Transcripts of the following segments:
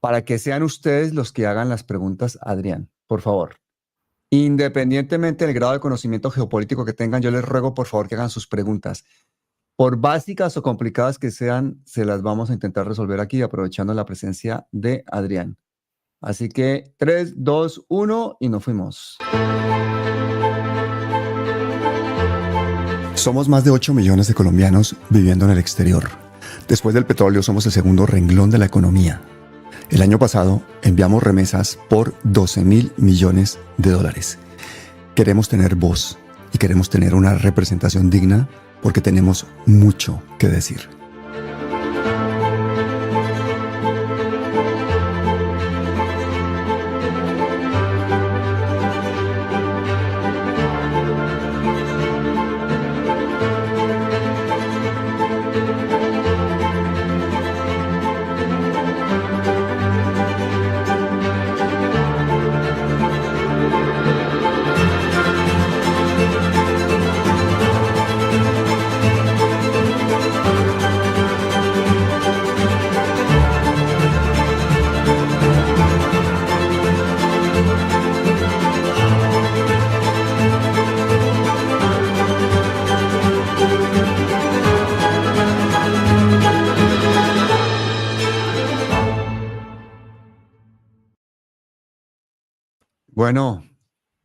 para que sean ustedes los que hagan las preguntas a Adrián, por favor. Independientemente del grado de conocimiento geopolítico que tengan, yo les ruego por favor que hagan sus preguntas. Por básicas o complicadas que sean, se las vamos a intentar resolver aquí aprovechando la presencia de Adrián. Así que 3, 2, 1 y nos fuimos. Somos más de 8 millones de colombianos viviendo en el exterior. Después del petróleo somos el segundo renglón de la economía. El año pasado enviamos remesas por 12.000 millones de dólares. Queremos tener voz y queremos tener una representación digna porque tenemos mucho que decir. Bueno,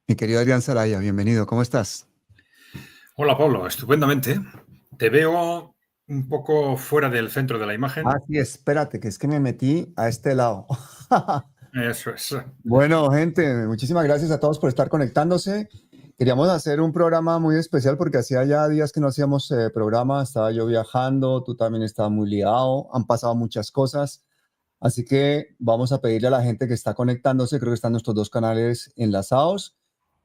mi querido Adrián Saraya, bienvenido. ¿Cómo estás? Hola Pablo, estupendamente. Te veo un poco fuera del centro de la imagen. Ah, sí, espérate, que es que me metí a este lado. Eso es. Bueno, gente, muchísimas gracias a todos por estar conectándose. Queríamos hacer un programa muy especial porque hacía ya días que no hacíamos programa, estaba yo viajando, tú también estabas muy liado, han pasado muchas cosas, así que vamos a pedirle a la gente que está conectándose, creo que están nuestros dos canales enlazados,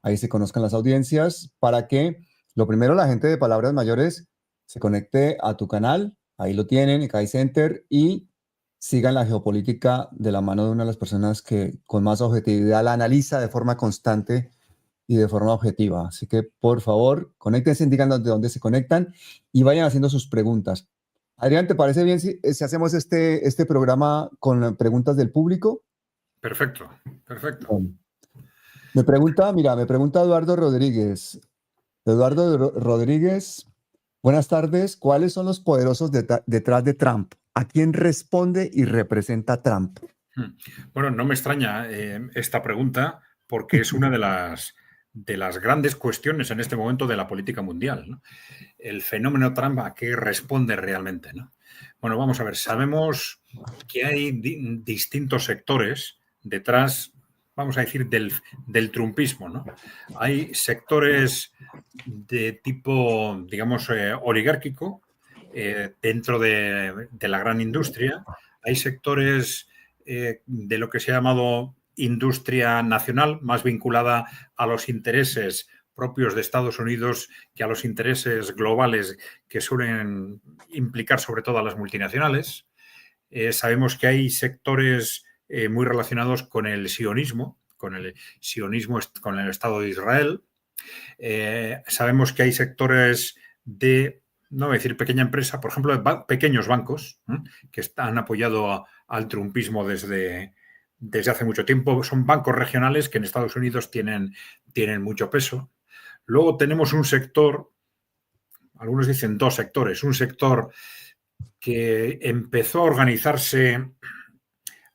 ahí se conozcan las audiencias, para que lo primero la gente de Palabras Mayores se conecte a tu canal, ahí lo tienen, en Kai Center, y sigan la geopolítica de la mano de una de las personas que con más objetividad la analiza de forma constante y de forma objetiva. Así que, por favor, conéctense, indican de dónde se conectan y vayan haciendo sus preguntas. Adrián, ¿te parece bien si hacemos este programa con preguntas del público? Perfecto, perfecto. Bueno, me pregunta Eduardo Rodríguez. Eduardo Rodríguez, buenas tardes. ¿Cuáles son los poderosos detrás de Trump? ¿A quién responde y representa Trump? Bueno, no me extraña esta pregunta porque es una de las grandes cuestiones en este momento de la política mundial, ¿no? El fenómeno Trump, ¿a qué responde realmente, ¿no? Bueno, vamos a ver, sabemos que hay distintos sectores detrás, vamos a decir, del trumpismo, ¿no? Hay sectores de tipo, digamos, oligárquico dentro de la gran industria. Hay sectores de lo que se ha llamado industria nacional, más vinculada a los intereses propios de Estados Unidos que a los intereses globales que suelen implicar sobre todo a las multinacionales. Sabemos que hay sectores muy relacionados con el sionismo, con el Estado de Israel. Sabemos que hay sectores de, no voy a decir pequeña empresa, por ejemplo, de pequeños bancos que han apoyado al trumpismo desde hace mucho tiempo. Son bancos regionales que en Estados Unidos tienen mucho peso. Luego tenemos un sector, algunos dicen dos sectores, un sector que empezó a organizarse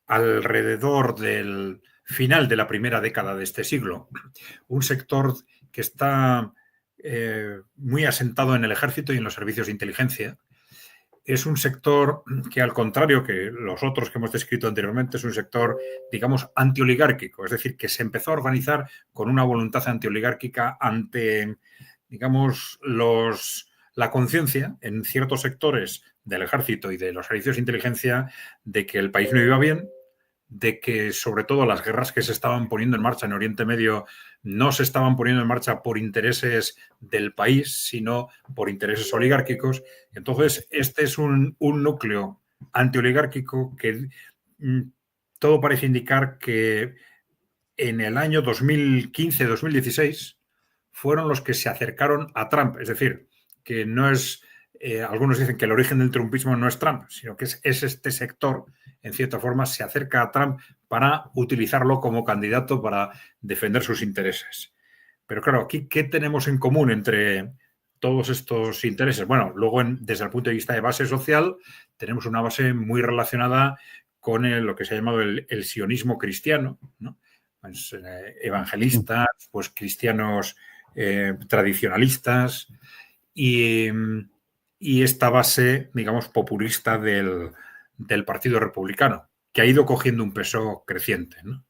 alrededor del final de la primera década de este siglo, un sector que está muy asentado en el ejército y en los servicios de inteligencia. Es un sector que, al contrario que los otros que hemos descrito anteriormente, es un sector, digamos, antioligárquico, es decir, que se empezó a organizar con una voluntad antioligárquica ante, digamos, la conciencia en ciertos sectores del ejército y de los servicios de inteligencia de que el país no iba bien, de que sobre todo las guerras que se estaban poniendo en marcha en Oriente Medio no se estaban poniendo en marcha por intereses del país, sino por intereses oligárquicos. Entonces, este es un núcleo antioligárquico que todo parece indicar que en el año 2015-2016 fueron los que se acercaron a Trump. Es decir, que no es algunos dicen que el origen del trumpismo no es Trump, sino que es este sector, en cierta forma, se acerca a Trump para utilizarlo como candidato para defender sus intereses. Pero claro, aquí, ¿qué tenemos en común entre todos estos intereses? Bueno, luego, desde el punto de vista de base social, tenemos una base muy relacionada con lo que se ha llamado el sionismo cristiano, ¿no? Pues, evangelistas, pues cristianos tradicionalistas y esta base, digamos, populista del Partido Republicano, que ha ido cogiendo un peso creciente, ¿no?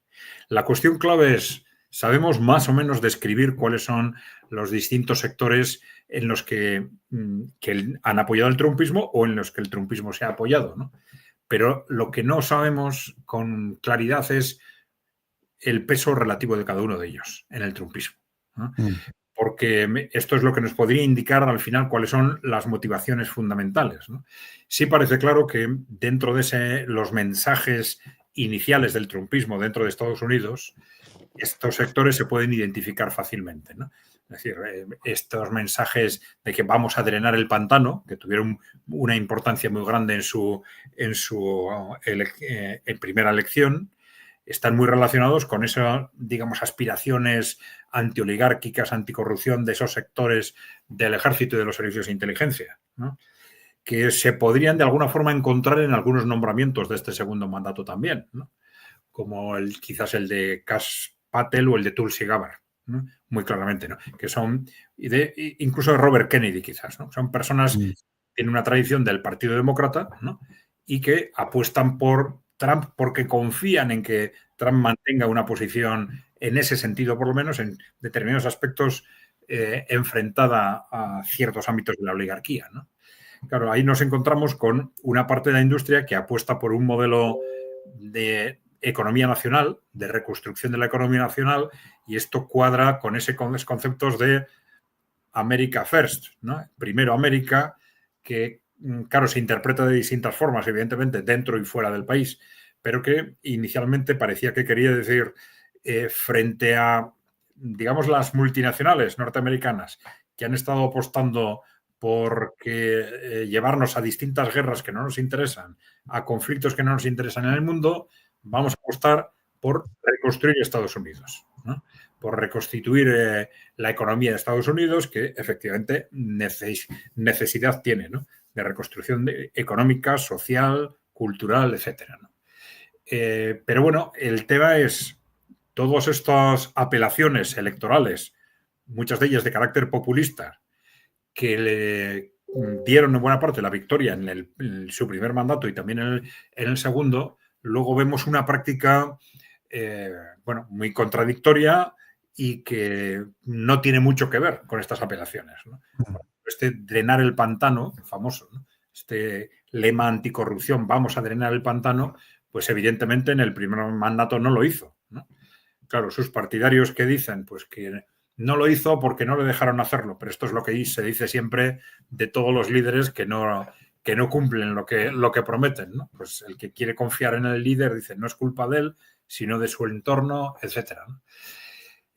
La cuestión clave es, ¿sabemos más o menos describir cuáles son los distintos sectores en los que han apoyado el trumpismo o en los que el trumpismo se ha apoyado, ¿no? Pero lo que no sabemos con claridad es el peso relativo de cada uno de ellos en el trumpismo, ¿no? Porque esto es lo que nos podría indicar al final cuáles son las motivaciones fundamentales, ¿no? Sí parece claro que dentro de los mensajes iniciales del trumpismo dentro de Estados Unidos, estos sectores se pueden identificar fácilmente, ¿no? Es decir, estos mensajes de que vamos a drenar el pantano, que tuvieron una importancia muy grande en primera elección, están muy relacionados con esas, digamos, aspiraciones antioligárquicas, anticorrupción de esos sectores del ejército y de los servicios de inteligencia, ¿no? Que se podrían de alguna forma encontrar en algunos nombramientos de este segundo mandato también, ¿no? Como quizás el de Kash Patel o el de Tulsi Gabbard, ¿no? Muy claramente, ¿no? Que son, incluso de Robert Kennedy quizás, ¿no? Son personas que tienen una tradición del Partido Demócrata, ¿no? Y que apuestan por Trump porque confían en que Trump mantenga una posición en ese sentido, por lo menos en determinados aspectos, enfrentada a ciertos ámbitos de la oligarquía, ¿no? Claro, ahí nos encontramos con una parte de la industria que apuesta por un modelo de economía nacional, de reconstrucción de la economía nacional, y esto cuadra con esos conceptos de America First, ¿no? Primero América, que, claro, se interpreta de distintas formas, evidentemente, dentro y fuera del país, pero que inicialmente parecía que quería decir frente a, digamos, las multinacionales norteamericanas que han estado apostando por llevarnos a distintas guerras que no nos interesan, a conflictos que no nos interesan en el mundo, vamos a apostar por reconstruir Estados Unidos, ¿no? Por reconstituir la economía de Estados Unidos, que efectivamente necesidad tiene, ¿no? De reconstrucción económica, social, cultural, etcétera, ¿no? Pero bueno, el tema es todas estas apelaciones electorales, muchas de ellas de carácter populista, que le dieron en buena parte la victoria en su primer mandato y también en el segundo, luego vemos una práctica bueno, muy contradictoria y que no tiene mucho que ver con estas apelaciones, ¿no? Este drenar el pantano, famoso, ¿no? Este lema anticorrupción, vamos a drenar el pantano, pues evidentemente en el primer mandato no lo hizo, ¿no? Claro, sus partidarios que dicen, pues que no lo hizo porque no le dejaron hacerlo, pero esto es lo que se dice siempre de todos los líderes que no cumplen lo que prometen, ¿no? Pues el que quiere confiar en el líder dice no es culpa de él, sino de su entorno, etcétera, ¿no?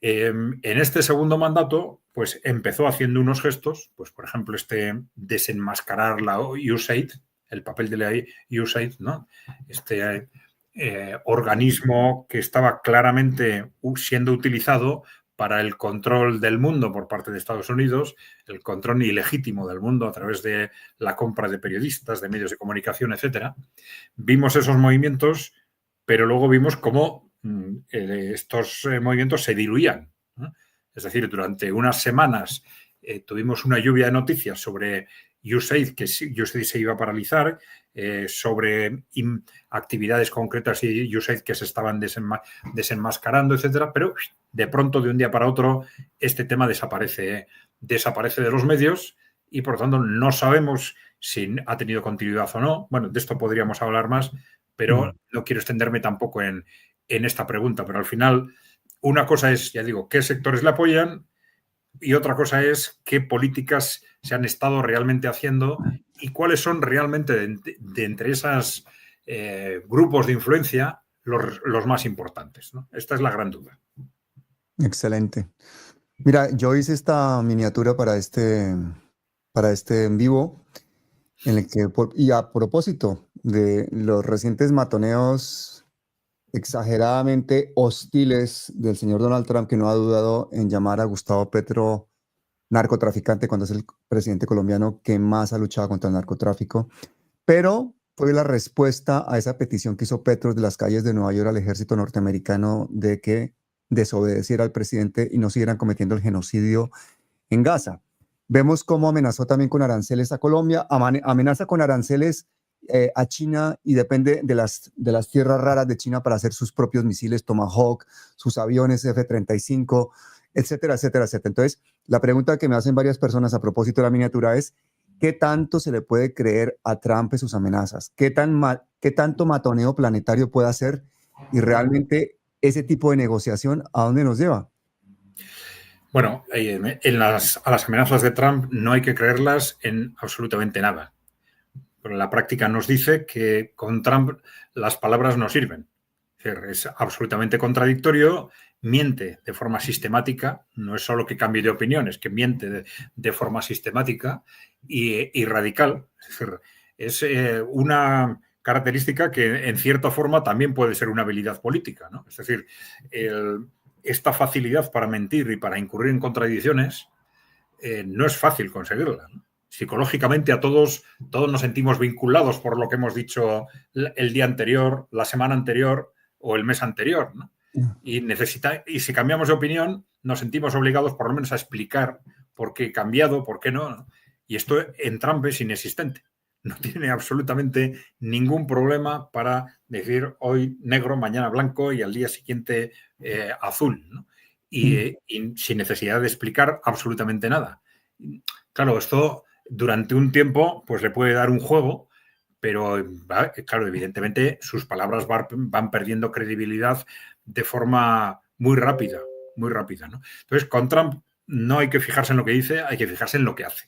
En este segundo mandato, pues empezó haciendo unos gestos, pues por ejemplo desenmascarar la USAID, el papel de la USAID, ¿no? Este organismo que estaba claramente siendo utilizado para el control del mundo por parte de Estados Unidos, el control ilegítimo del mundo a través de la compra de periodistas, de medios de comunicación, etcétera. Vimos esos movimientos, pero luego vimos cómo estos movimientos se diluían, ¿no? Es decir, durante unas semanas tuvimos una lluvia de noticias sobre USAID, que USAID se iba a paralizar, sobre actividades concretas y USAID que se estaban desenmascarando, etcétera, pero de pronto, de un día para otro, este tema desaparece de los medios y, por lo tanto, no sabemos si ha tenido continuidad o no. Bueno, de esto podríamos hablar más, pero no quiero extenderme tampoco en esta pregunta, pero al final una cosa es, ya digo, qué sectores le apoyan y otra cosa es qué políticas se han estado realmente haciendo y cuáles son realmente de entre esos grupos de influencia los más importantes, ¿no? Esta es la gran duda. Excelente. Mira, yo hice esta miniatura para este en vivo en el que, y a propósito de los recientes matoneos exageradamente hostiles del señor Donald Trump, que no ha dudado en llamar a Gustavo Petro narcotraficante cuando es el presidente colombiano que más ha luchado contra el narcotráfico, pero fue la respuesta a esa petición que hizo Petro de las calles de Nueva York al ejército norteamericano de que desobedeciera al presidente y no siguieran cometiendo el genocidio en Gaza. Vemos cómo amenazó también con aranceles a Colombia, amenaza con aranceles a China y depende de las tierras raras de China para hacer sus propios misiles Tomahawk, sus aviones F-35, etcétera, etcétera, etcétera. Entonces, la pregunta que me hacen varias personas a propósito de la miniatura es, ¿qué tanto se le puede creer a Trump en sus amenazas? ¿Qué tanto matoneo planetario puede hacer? Y realmente ese tipo de negociación, ¿a dónde nos lleva? Bueno, a las amenazas de Trump no hay que creerlas en absolutamente nada. Pero la práctica nos dice que con Trump las palabras no sirven. Es absolutamente contradictorio, miente de forma sistemática, no es solo que cambie de opiniones, que miente de forma sistemática y radical. Es una característica que en cierta forma también puede ser una habilidad política, ¿no? Es decir, esta facilidad para mentir y para incurrir en contradicciones no es fácil conseguirla, ¿no? Psicológicamente a todos nos sentimos vinculados por lo que hemos dicho el día anterior, la semana anterior o el mes anterior, ¿no? Y si cambiamos de opinión, nos sentimos obligados por lo menos a explicar por qué he cambiado, por qué no, ¿no? Y esto en Trump es inexistente. No tiene absolutamente ningún problema para decir hoy negro, mañana blanco y al día siguiente azul, ¿no? Y sin necesidad de explicar absolutamente nada. Claro, esto durante un tiempo pues le puede dar un juego, pero claro, evidentemente sus palabras van perdiendo credibilidad de forma muy rápida, ¿no? Entonces, con Trump no hay que fijarse en lo que dice, hay que fijarse en lo que hace.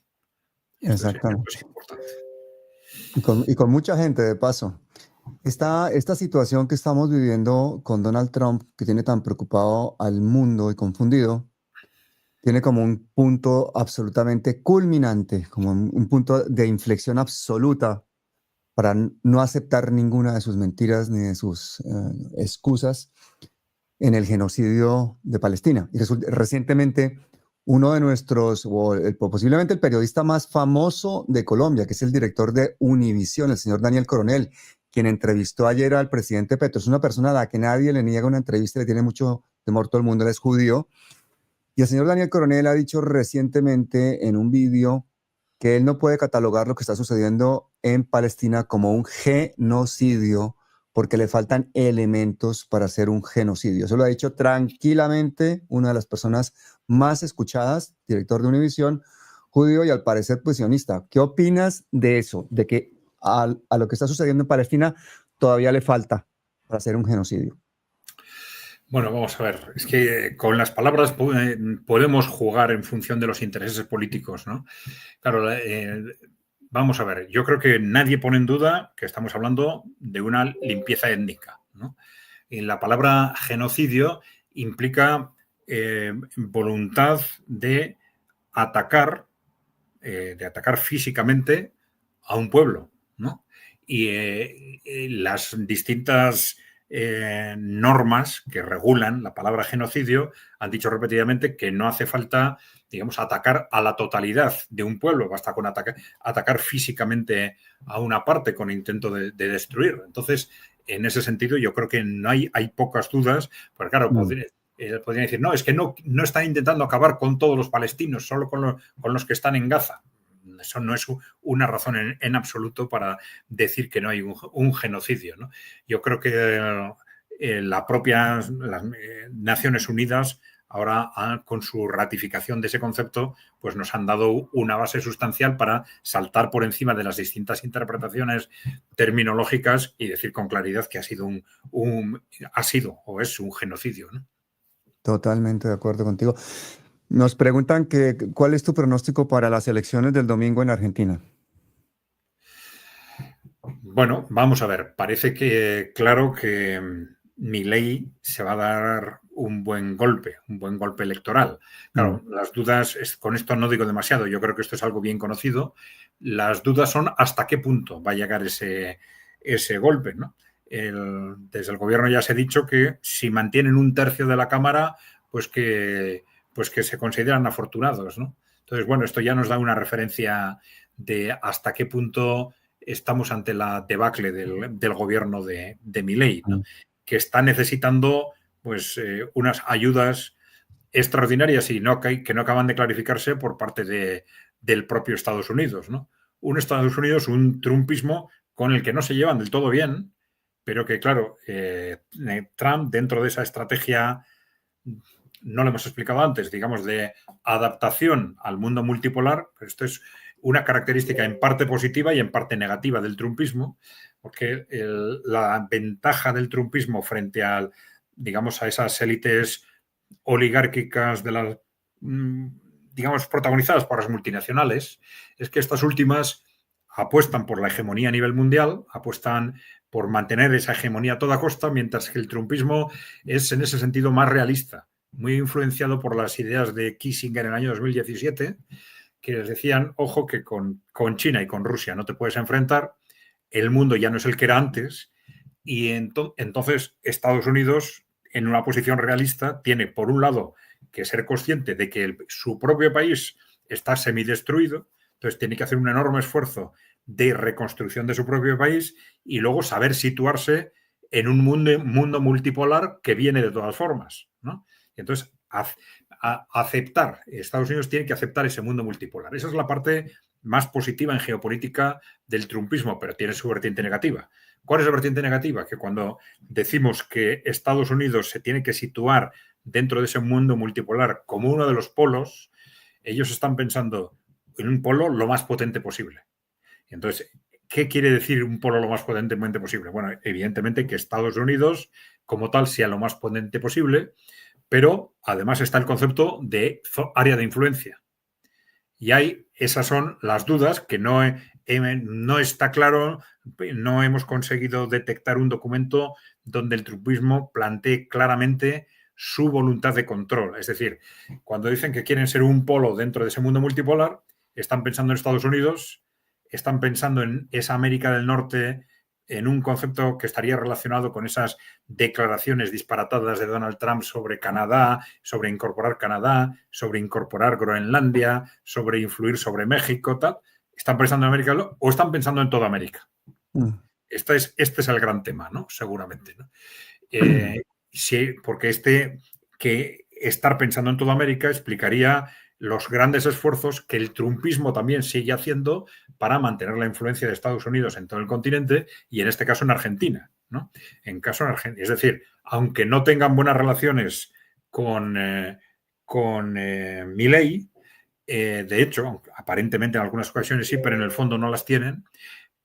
Esto es Exactamente. importante. Y con mucha gente, de paso. Esta situación que estamos viviendo con Donald Trump, que tiene tan preocupado al mundo y confundido, tiene como un punto absolutamente culminante, como un punto de inflexión absoluta para no aceptar ninguna de sus mentiras ni de sus excusas en el genocidio de Palestina. Y recientemente uno de nuestros, posiblemente el periodista más famoso de Colombia, que es el director de Univisión, el señor Daniel Coronel, quien entrevistó ayer al presidente Petro, es una persona a la que nadie le niega una entrevista, le tiene mucho temor todo el mundo, él es judío. Y el señor Daniel Coronel ha dicho recientemente en un vídeo que él no puede catalogar lo que está sucediendo en Palestina como un genocidio porque le faltan elementos para hacer un genocidio. Eso lo ha dicho tranquilamente una de las personas más escuchadas, director de Univisión, judío y al parecer pues sionista. ¿Qué opinas de eso? De que a lo que está sucediendo en Palestina todavía le falta para hacer un genocidio. Bueno, vamos a ver, es que con las palabras podemos jugar en función de los intereses políticos, ¿no? Claro, vamos a ver, yo creo que nadie pone en duda que estamos hablando de una limpieza étnica, ¿no? Y la palabra genocidio implica voluntad de atacar físicamente a un pueblo, ¿no? Y las distintas normas que regulan la palabra genocidio han dicho repetidamente que no hace falta, digamos, atacar a la totalidad de un pueblo, basta con atacar físicamente a una parte con intento de destruir. Entonces, en ese sentido, yo creo que no hay pocas dudas, porque claro, podrían decir, no, es que no están intentando acabar con todos los palestinos, solo con los que están en Gaza. Eso no es una razón en absoluto para decir que no hay un genocidio, ¿no? Yo creo que las Naciones Unidas ahora, con su ratificación de ese concepto, pues nos han dado una base sustancial para saltar por encima de las distintas interpretaciones terminológicas y decir con claridad que ha sido o es un genocidio, ¿no? Totalmente de acuerdo contigo. Nos preguntan cuál es tu pronóstico para las elecciones del domingo en Argentina. Bueno, vamos a ver. Parece que, claro, que Milei se va a dar un buen golpe electoral. Claro, las dudas, con esto no digo demasiado, yo creo que esto es algo bien conocido, las dudas son hasta qué punto va a llegar ese golpe, ¿no? Desde el gobierno ya se ha dicho que si mantienen un tercio de la Cámara, pues que se consideran afortunados, ¿no? Entonces, bueno, esto ya nos da una referencia de hasta qué punto estamos ante la debacle del gobierno de Milei, ¿no? Que está necesitando pues unas ayudas extraordinarias y que no acaban de clarificarse por parte del propio Estados Unidos, ¿no? Un Estados Unidos, un trumpismo con el que no se llevan del todo bien, pero que, claro, Trump, dentro de esa estrategia, no lo hemos explicado antes, digamos, de adaptación al mundo multipolar, pero esto es una característica en parte positiva y en parte negativa del trumpismo, porque la ventaja del trumpismo frente digamos, a esas élites oligárquicas de las, digamos, protagonizadas por las multinacionales, es que estas últimas apuestan por la hegemonía a nivel mundial, apuestan por mantener esa hegemonía a toda costa, mientras que el trumpismo es en ese sentido más realista, muy influenciado por las ideas de Kissinger en el año 2017, que les decían, ojo, que con China y con Rusia no te puedes enfrentar, el mundo ya no es el que era antes, y entonces Estados Unidos, en una posición realista, tiene, por un lado, que ser consciente de que su propio país está semidestruido, entonces tiene que hacer un enorme esfuerzo de reconstrucción de su propio país y luego saber situarse en un mundo multipolar que viene de todas formas, ¿no? Y entonces, Estados Unidos tiene que aceptar ese mundo multipolar. Esa es la parte más positiva en geopolítica del trumpismo, pero tiene su vertiente negativa. ¿Cuál es la vertiente negativa? Que cuando decimos que Estados Unidos se tiene que situar dentro de ese mundo multipolar como uno de los polos, ellos están pensando en un polo lo más potente posible. Entonces, ¿qué quiere decir un polo lo más potentemente posible? Bueno, evidentemente que Estados Unidos como tal sea lo más potente posible, pero además está el concepto de área de influencia. Y esas son las dudas que no está claro, no hemos conseguido detectar un documento donde el trumpismo plantee claramente su voluntad de control. Es decir, cuando dicen que quieren ser un polo dentro de ese mundo multipolar, están pensando en Estados Unidos, están pensando en esa América del Norte, en un concepto que estaría relacionado con esas declaraciones disparatadas de Donald Trump sobre Canadá, sobre incorporar Groenlandia, sobre influir sobre México, tal. ¿Están pensando en América o están pensando en toda América? Este es el gran tema, ¿no? Seguramente, ¿no? Sí, porque que estar pensando en toda América explicaría los grandes esfuerzos que el trumpismo también sigue haciendo para mantener la influencia de Estados Unidos en todo el continente y en este caso en Argentina, ¿no? Es decir, aunque no tengan buenas relaciones con Milei, de hecho, aparentemente en algunas ocasiones sí, pero en el fondo no las tienen,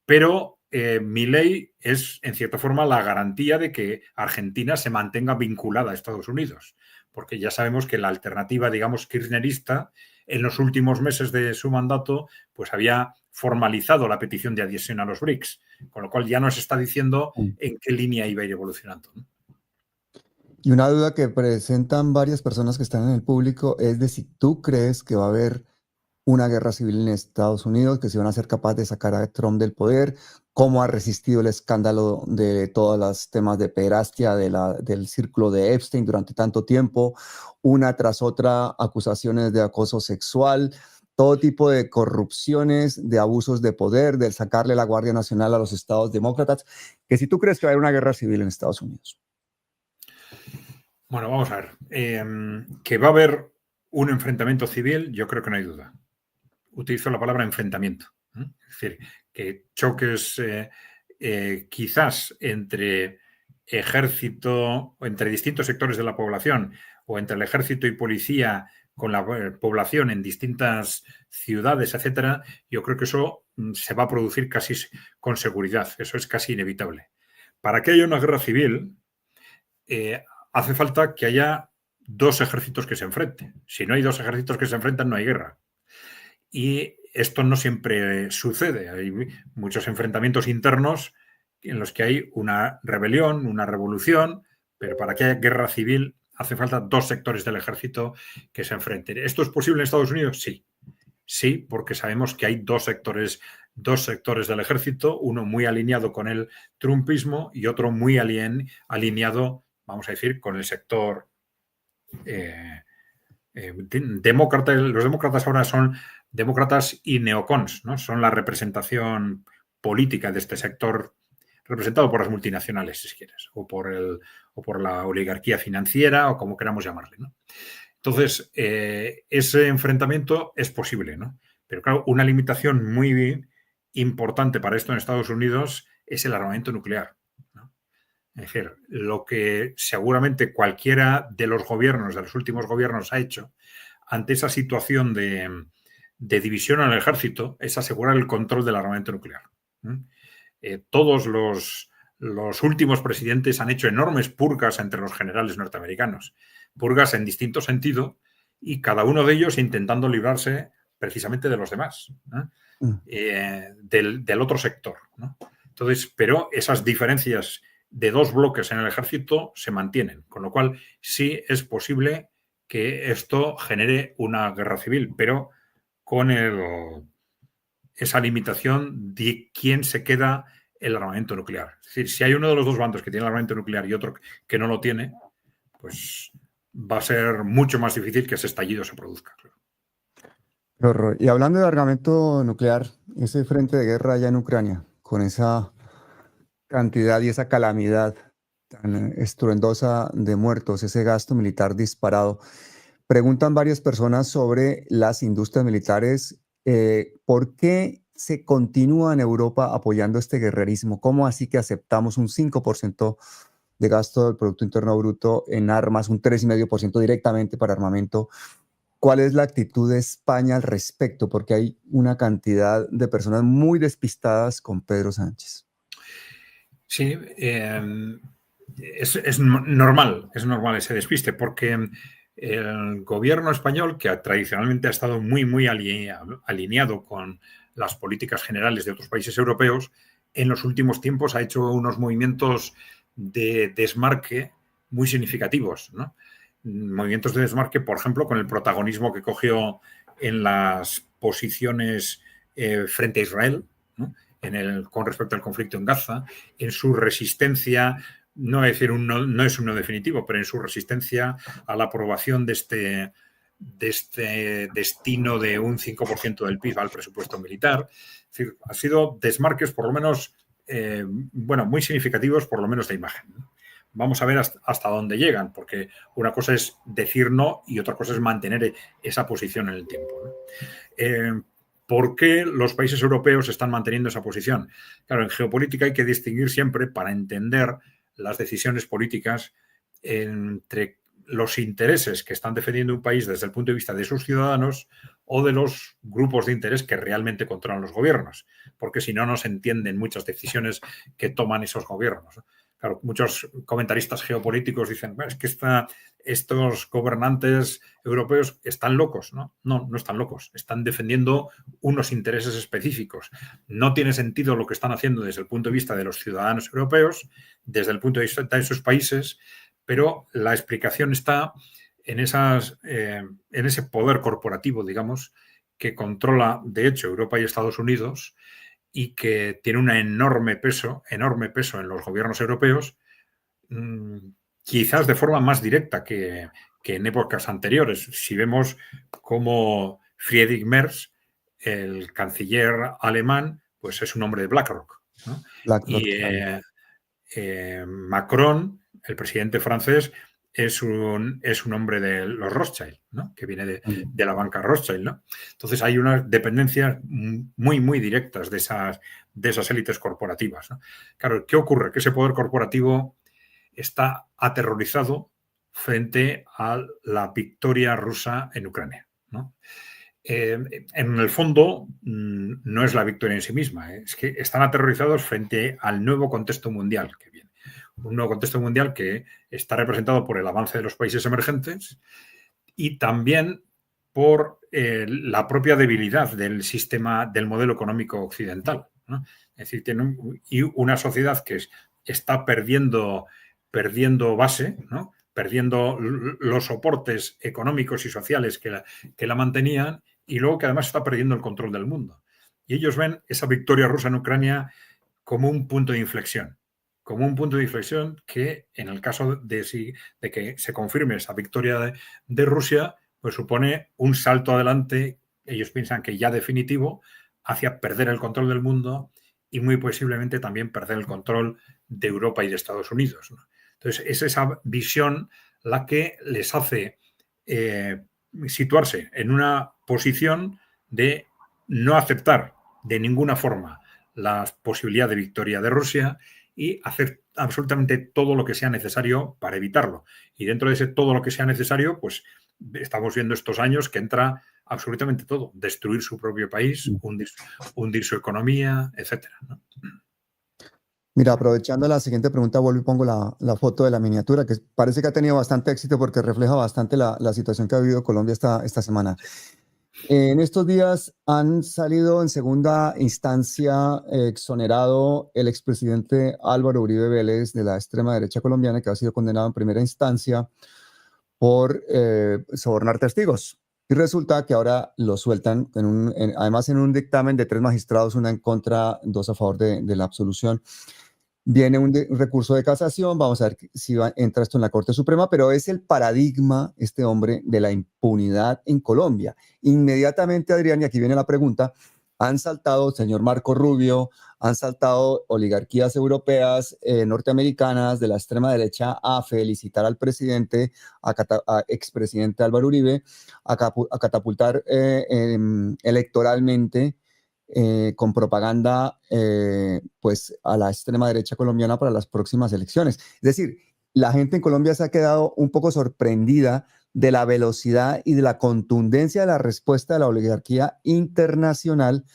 pero Milei es, en cierta forma, la garantía de que Argentina se mantenga vinculada a Estados Unidos, porque ya sabemos que la alternativa, digamos, kirchnerista, en los últimos meses de su mandato, pues había formalizado la petición de adhesión a los BRICS, con lo cual ya nos está diciendo en qué línea iba a ir evolucionando, ¿no? Y una duda que presentan varias personas que están en el público es de si tú crees que va a haber una guerra civil en Estados Unidos, que se van a ser capaces de sacar a Trump del poder, cómo ha resistido el escándalo de todos los temas de pederastia del círculo de Epstein durante tanto tiempo, una tras otra acusaciones de acoso sexual, todo tipo de corrupciones, de abusos de poder, de sacarle la Guardia Nacional a los estados demócratas, que si tú crees que va a haber una guerra civil en Estados Unidos. Bueno, vamos a ver. Que va a haber un enfrentamiento civil, yo creo que no hay duda. Utilizo la palabra enfrentamiento. Es decir, que choques quizás entre ejército, o entre distintos sectores de la población, o entre el ejército y policía con la población en distintas ciudades, etcétera, yo creo que eso se va a producir casi con seguridad. Eso es casi inevitable. Para que haya una guerra civil, hace falta que haya dos ejércitos que se enfrenten. Si no hay dos ejércitos que se enfrentan, no hay guerra. Y esto no siempre sucede. Hay muchos enfrentamientos internos en los que hay una rebelión, una revolución, pero para que haya guerra civil hace falta dos sectores del ejército que se enfrenten. ¿Esto es posible en Estados Unidos? Sí. Sí, porque sabemos que hay dos sectores del ejército, uno muy alineado con el trumpismo y otro muy alineado, vamos a decir, con el sector demócrata. Los demócratas ahora son demócratas y neocons, ¿no? Son la representación política de este sector, representado por las multinacionales, si quieres, o por la oligarquía financiera, o como queramos llamarle, ¿no? Entonces, ese enfrentamiento es posible, ¿no? Pero claro, una limitación muy importante para esto en Estados Unidos es el armamento nuclear, ¿no? Es decir, lo que seguramente cualquiera de los gobiernos, de los últimos gobiernos, ha hecho ante esa situación de división en el ejército es asegurar el control del armamento nuclear. Todos los últimos presidentes han hecho enormes purgas entre los generales norteamericanos, purgas en distinto sentido, y cada uno de ellos intentando librarse precisamente de los demás, del otro sector, ¿no? Entonces, pero esas diferencias de dos bloques en el ejército se mantienen, con lo cual sí es posible que esto genere una guerra civil, pero con esa limitación de quién se queda el armamento nuclear. Es decir, si hay uno de los dos bandos que tiene el armamento nuclear y otro que no lo tiene, pues va a ser mucho más difícil que ese estallido se produzca. Qué horror. Y hablando de armamento nuclear, ese frente de guerra allá en Ucrania, con esa cantidad y esa calamidad tan estruendosa de muertos, ese gasto militar disparado, preguntan varias personas sobre las industrias militares, ¿por qué se continúa en Europa apoyando este guerrerismo? ¿Cómo así que aceptamos un 5% de gasto del Producto Interno Bruto en armas, un 3,5% directamente para armamento? ¿Cuál es la actitud de España al respecto? Porque hay una cantidad de personas muy despistadas con Pedro Sánchez. Sí, es normal ese despiste, porque el gobierno español, que tradicionalmente ha estado muy alineado con las políticas generales de otros países europeos, en los últimos tiempos ha hecho unos movimientos de desmarque muy significativos, ¿no? Movimientos de desmarque, por ejemplo, con el protagonismo que cogió en las posiciones frente a Israel, ¿no? Con respecto al conflicto en Gaza, en su resistencia, no es un no definitivo, pero en su resistencia a la aprobación de este destino de un 5% del PIB al presupuesto militar. Es decir, ha sido desmarques por lo menos, muy significativos, por lo menos de imagen. Vamos a ver hasta dónde llegan, porque una cosa es decir no y otra cosa es mantener esa posición en el tiempo, ¿no? ¿Por qué los países europeos están manteniendo esa posición? Claro, en geopolítica hay que distinguir siempre, para entender las decisiones políticas, entre los intereses que están defendiendo un país desde el punto de vista de sus ciudadanos o de los grupos de interés que realmente controlan los gobiernos, porque si no, no se entienden muchas decisiones que toman esos gobiernos. Claro, muchos comentaristas geopolíticos dicen, es que estos gobernantes europeos están locos. No, no están locos. Están defendiendo unos intereses específicos. No tiene sentido lo que están haciendo desde el punto de vista de los ciudadanos europeos, desde el punto de vista de sus países, pero la explicación está en ese poder corporativo, digamos, que controla, de hecho, Europa y Estados Unidos, y que tiene un enorme peso en los gobiernos europeos, quizás de forma más directa que en épocas anteriores. Si vemos cómo Friedrich Merz, el canciller alemán, pues es un hombre de BlackRock, ¿no? BlackRock, Macron, el presidente francés, es un hombre de los Rothschild, ¿no? Que viene de la banca Rothschild, ¿no? Entonces hay unas dependencias muy directas de esas élites corporativas, ¿no? Claro, ¿qué ocurre? Que ese poder corporativo está aterrorizado frente a la victoria rusa en Ucrania, ¿no? En el fondo, no es la victoria en sí misma, es que están aterrorizados frente al nuevo contexto mundial que viene. Un nuevo contexto mundial que está representado por el avance de los países emergentes y también por la propia debilidad del sistema, del modelo económico occidental, ¿no? Es decir, tiene una sociedad que está perdiendo base, ¿no? perdiendo los soportes económicos y sociales que la mantenían, y luego que además está perdiendo el control del mundo. Y ellos ven esa victoria rusa en Ucrania como un punto de inflexión. Como un punto de inflexión que, en el caso de que se confirme esa victoria de Rusia, pues supone un salto adelante, ellos piensan que ya definitivo, hacia perder el control del mundo y muy posiblemente también perder el control de Europa y de Estados Unidos, ¿no? Entonces, es esa visión la que les hace situarse en una posición de no aceptar de ninguna forma la posibilidad de victoria de Rusia y hacer absolutamente todo lo que sea necesario para evitarlo. Y dentro de ese todo lo que sea necesario, pues estamos viendo estos años que entra absolutamente todo: destruir su propio país, hundir su economía, etcétera, ¿no? Mira, aprovechando la siguiente pregunta, vuelvo y pongo la foto de la miniatura, que parece que ha tenido bastante éxito porque refleja bastante la situación que ha vivido Colombia esta semana. En estos días han salido en segunda instancia exonerado el expresidente Álvaro Uribe Vélez de la extrema derecha colombiana, que ha sido condenado en primera instancia por sobornar testigos. Y resulta que ahora lo sueltan, además en un dictamen de 3 magistrados, una en contra, 2 a favor de la absolución. Viene un recurso de casación, vamos a ver si entra esto en la Corte Suprema, pero es el paradigma, este hombre, de la impunidad en Colombia. Inmediatamente, Adrián, y aquí viene la pregunta, han saltado, señor Marco Rubio, han saltado oligarquías europeas, norteamericanas, de la extrema derecha, a felicitar al presidente, a expresidente Álvaro Uribe, a catapultar electoralmente con propaganda pues a la extrema derecha colombiana para las próximas elecciones. Es decir, la gente en Colombia se ha quedado un poco sorprendida de la velocidad y de la contundencia de la respuesta de la oligarquía internacional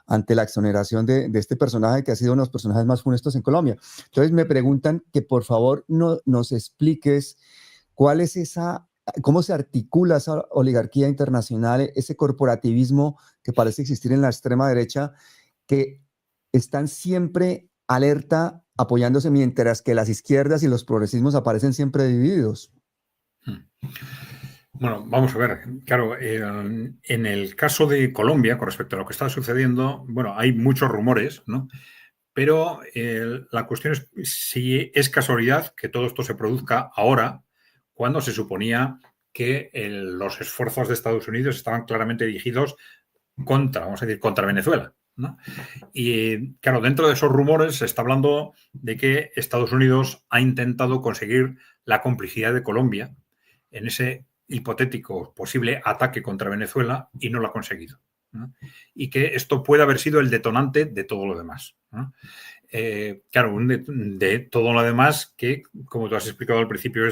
ante la exoneración de este personaje que ha sido uno de los personajes más funestos en Colombia. Entonces me preguntan que por favor nos expliques cuál es cómo se articula esa oligarquía internacional, ese corporativismo que parece existir en la extrema derecha, que están siempre alerta, apoyándose, mientras que las izquierdas y los progresismos aparecen siempre divididos. Bueno, vamos a ver. Claro, en el caso de Colombia, con respecto a lo que está sucediendo, bueno, hay muchos rumores, ¿no? Pero la cuestión es si es casualidad que todo esto se produzca ahora, cuando se suponía que los esfuerzos de Estados Unidos estaban claramente dirigidos vamos a decir, contra Venezuela, ¿no? Y claro, dentro de esos rumores se está hablando de que Estados Unidos ha intentado conseguir la complicidad de Colombia en ese hipotético posible ataque contra Venezuela y no lo ha conseguido, ¿no? Y que esto puede haber sido el detonante de todo lo demás, ¿no? Claro, de todo lo demás que, como tú has explicado al principio,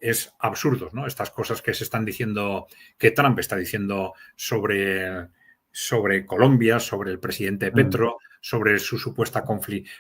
es absurdo, ¿no? Estas cosas que se están diciendo, que Trump está diciendo sobre Colombia, sobre el presidente Petro, sobre su supuesta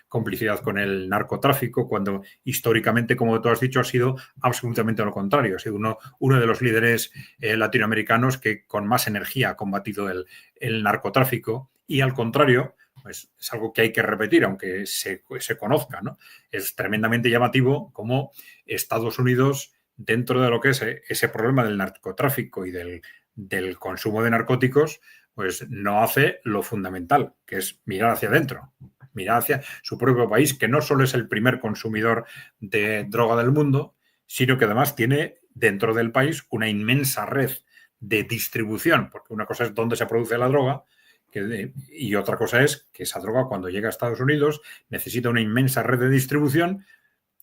complicidad con el narcotráfico, cuando históricamente, como tú has dicho, ha sido absolutamente lo contrario. Ha sido uno de los líderes latinoamericanos que con más energía ha combatido el narcotráfico, y al contrario, pues es algo que hay que repetir, aunque se conozca, ¿no? Es tremendamente llamativo cómo Estados Unidos, dentro de lo que es ese problema del narcotráfico y del consumo de narcóticos, pues no hace lo fundamental, que es mirar hacia adentro, mirar hacia su propio país, que no solo es el primer consumidor de droga del mundo, sino que además tiene dentro del país una inmensa red de distribución, porque una cosa es dónde se produce la droga, y otra cosa es que esa droga, cuando llega a Estados Unidos, necesita una inmensa red de distribución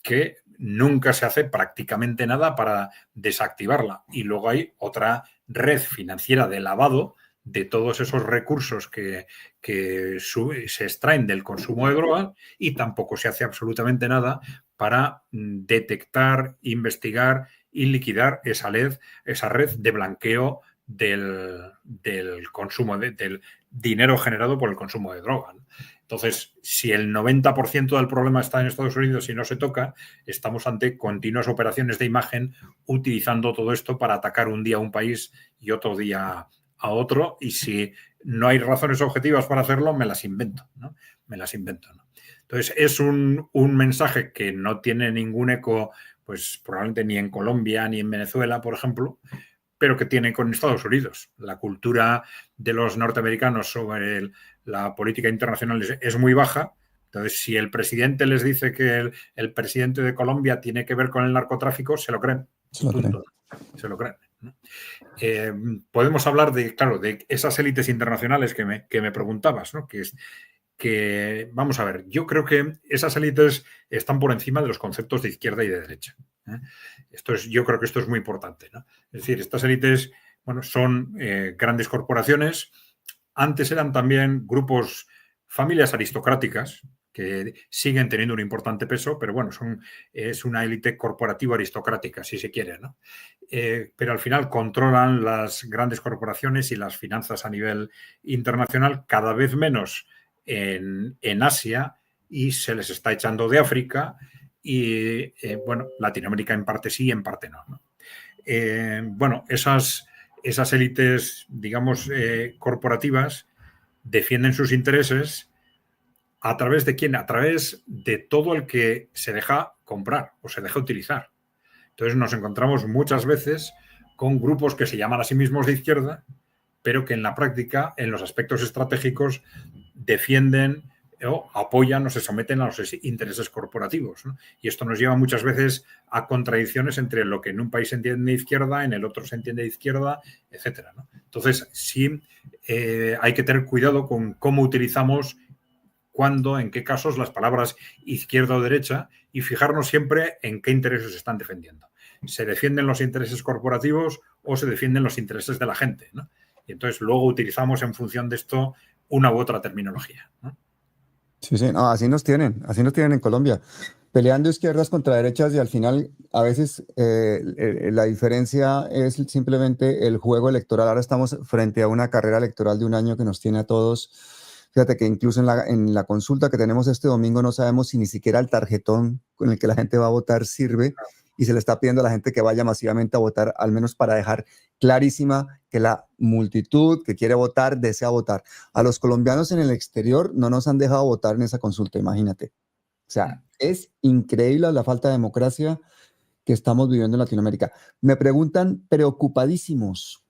que nunca se hace prácticamente nada para desactivarla. Y luego hay otra red financiera de lavado de todos esos recursos que se extraen del consumo de drogas, y tampoco se hace absolutamente nada para detectar, investigar y liquidar esa red de blanqueo del consumo, del dinero generado por el consumo de droga, ¿no? Entonces, si el 90% del problema está en Estados Unidos y no se toca, estamos ante continuas operaciones de imagen utilizando todo esto para atacar un día a un país y otro día a otro, y si no hay razones objetivas para hacerlo, me las invento, ¿no? Me las invento, ¿no? Entonces, es un mensaje que no tiene ningún eco pues probablemente ni en Colombia ni en Venezuela, por ejemplo, pero que tiene con Estados Unidos. La cultura de los norteamericanos sobre la política internacional es muy baja. Entonces, si el presidente les dice que el presidente de Colombia tiene que ver con el narcotráfico, se lo creen. Punto. Se lo creen, ¿no? Podemos hablar claro, de esas élites internacionales que me preguntabas, ¿no? Vamos a ver, yo creo que esas élites están por encima de los conceptos de izquierda y de derecha. Yo creo que esto es muy importante, ¿no? Es decir, estas élites, bueno, son grandes corporaciones. Antes eran también grupos, familias aristocráticas, que siguen teniendo un importante peso, pero bueno, es una élite corporativa aristocrática, si se quiere, ¿no? Pero al final controlan las grandes corporaciones y las finanzas a nivel internacional, cada vez menos en Asia, y se les está echando de África y, bueno, Latinoamérica en parte sí, en parte no, ¿no? Bueno, esas élites, digamos, corporativas defienden sus intereses. ¿A través de quién? A través de todo el que se deja comprar o se deja utilizar. Entonces nos encontramos muchas veces con grupos que se llaman a sí mismos de izquierda, pero que en la práctica, en los aspectos estratégicos, defienden o apoyan o se someten a los intereses corporativos, ¿no? Y esto nos lleva muchas veces a contradicciones entre lo que en un país se entiende de izquierda, en el otro se entiende de izquierda, etcétera, ¿no? Entonces, sí, hay que tener cuidado con cómo utilizamos, cuándo, en qué casos, las palabras izquierda o derecha, y fijarnos siempre en qué intereses se están defendiendo. ¿Se defienden los intereses corporativos o se defienden los intereses de la gente, ¿no? Y entonces luego utilizamos en función de esto una u otra terminología, ¿no? Sí, sí, no, así nos tienen en Colombia, peleando izquierdas contra derechas y al final a veces la diferencia es simplemente el juego electoral. Ahora estamos frente a una carrera electoral de un año que nos tiene a todos. Fíjate que incluso en la consulta que tenemos este domingo no sabemos si ni siquiera el tarjetón con el que la gente va a votar sirve, y se le está pidiendo a la gente que vaya masivamente a votar, al menos para dejar clarísima que la multitud que quiere votar desea votar. A los colombianos en el exterior no nos han dejado votar en esa consulta, imagínate. O sea, es increíble la falta de democracia que estamos viviendo en Latinoamérica. Me preguntan preocupadísimos,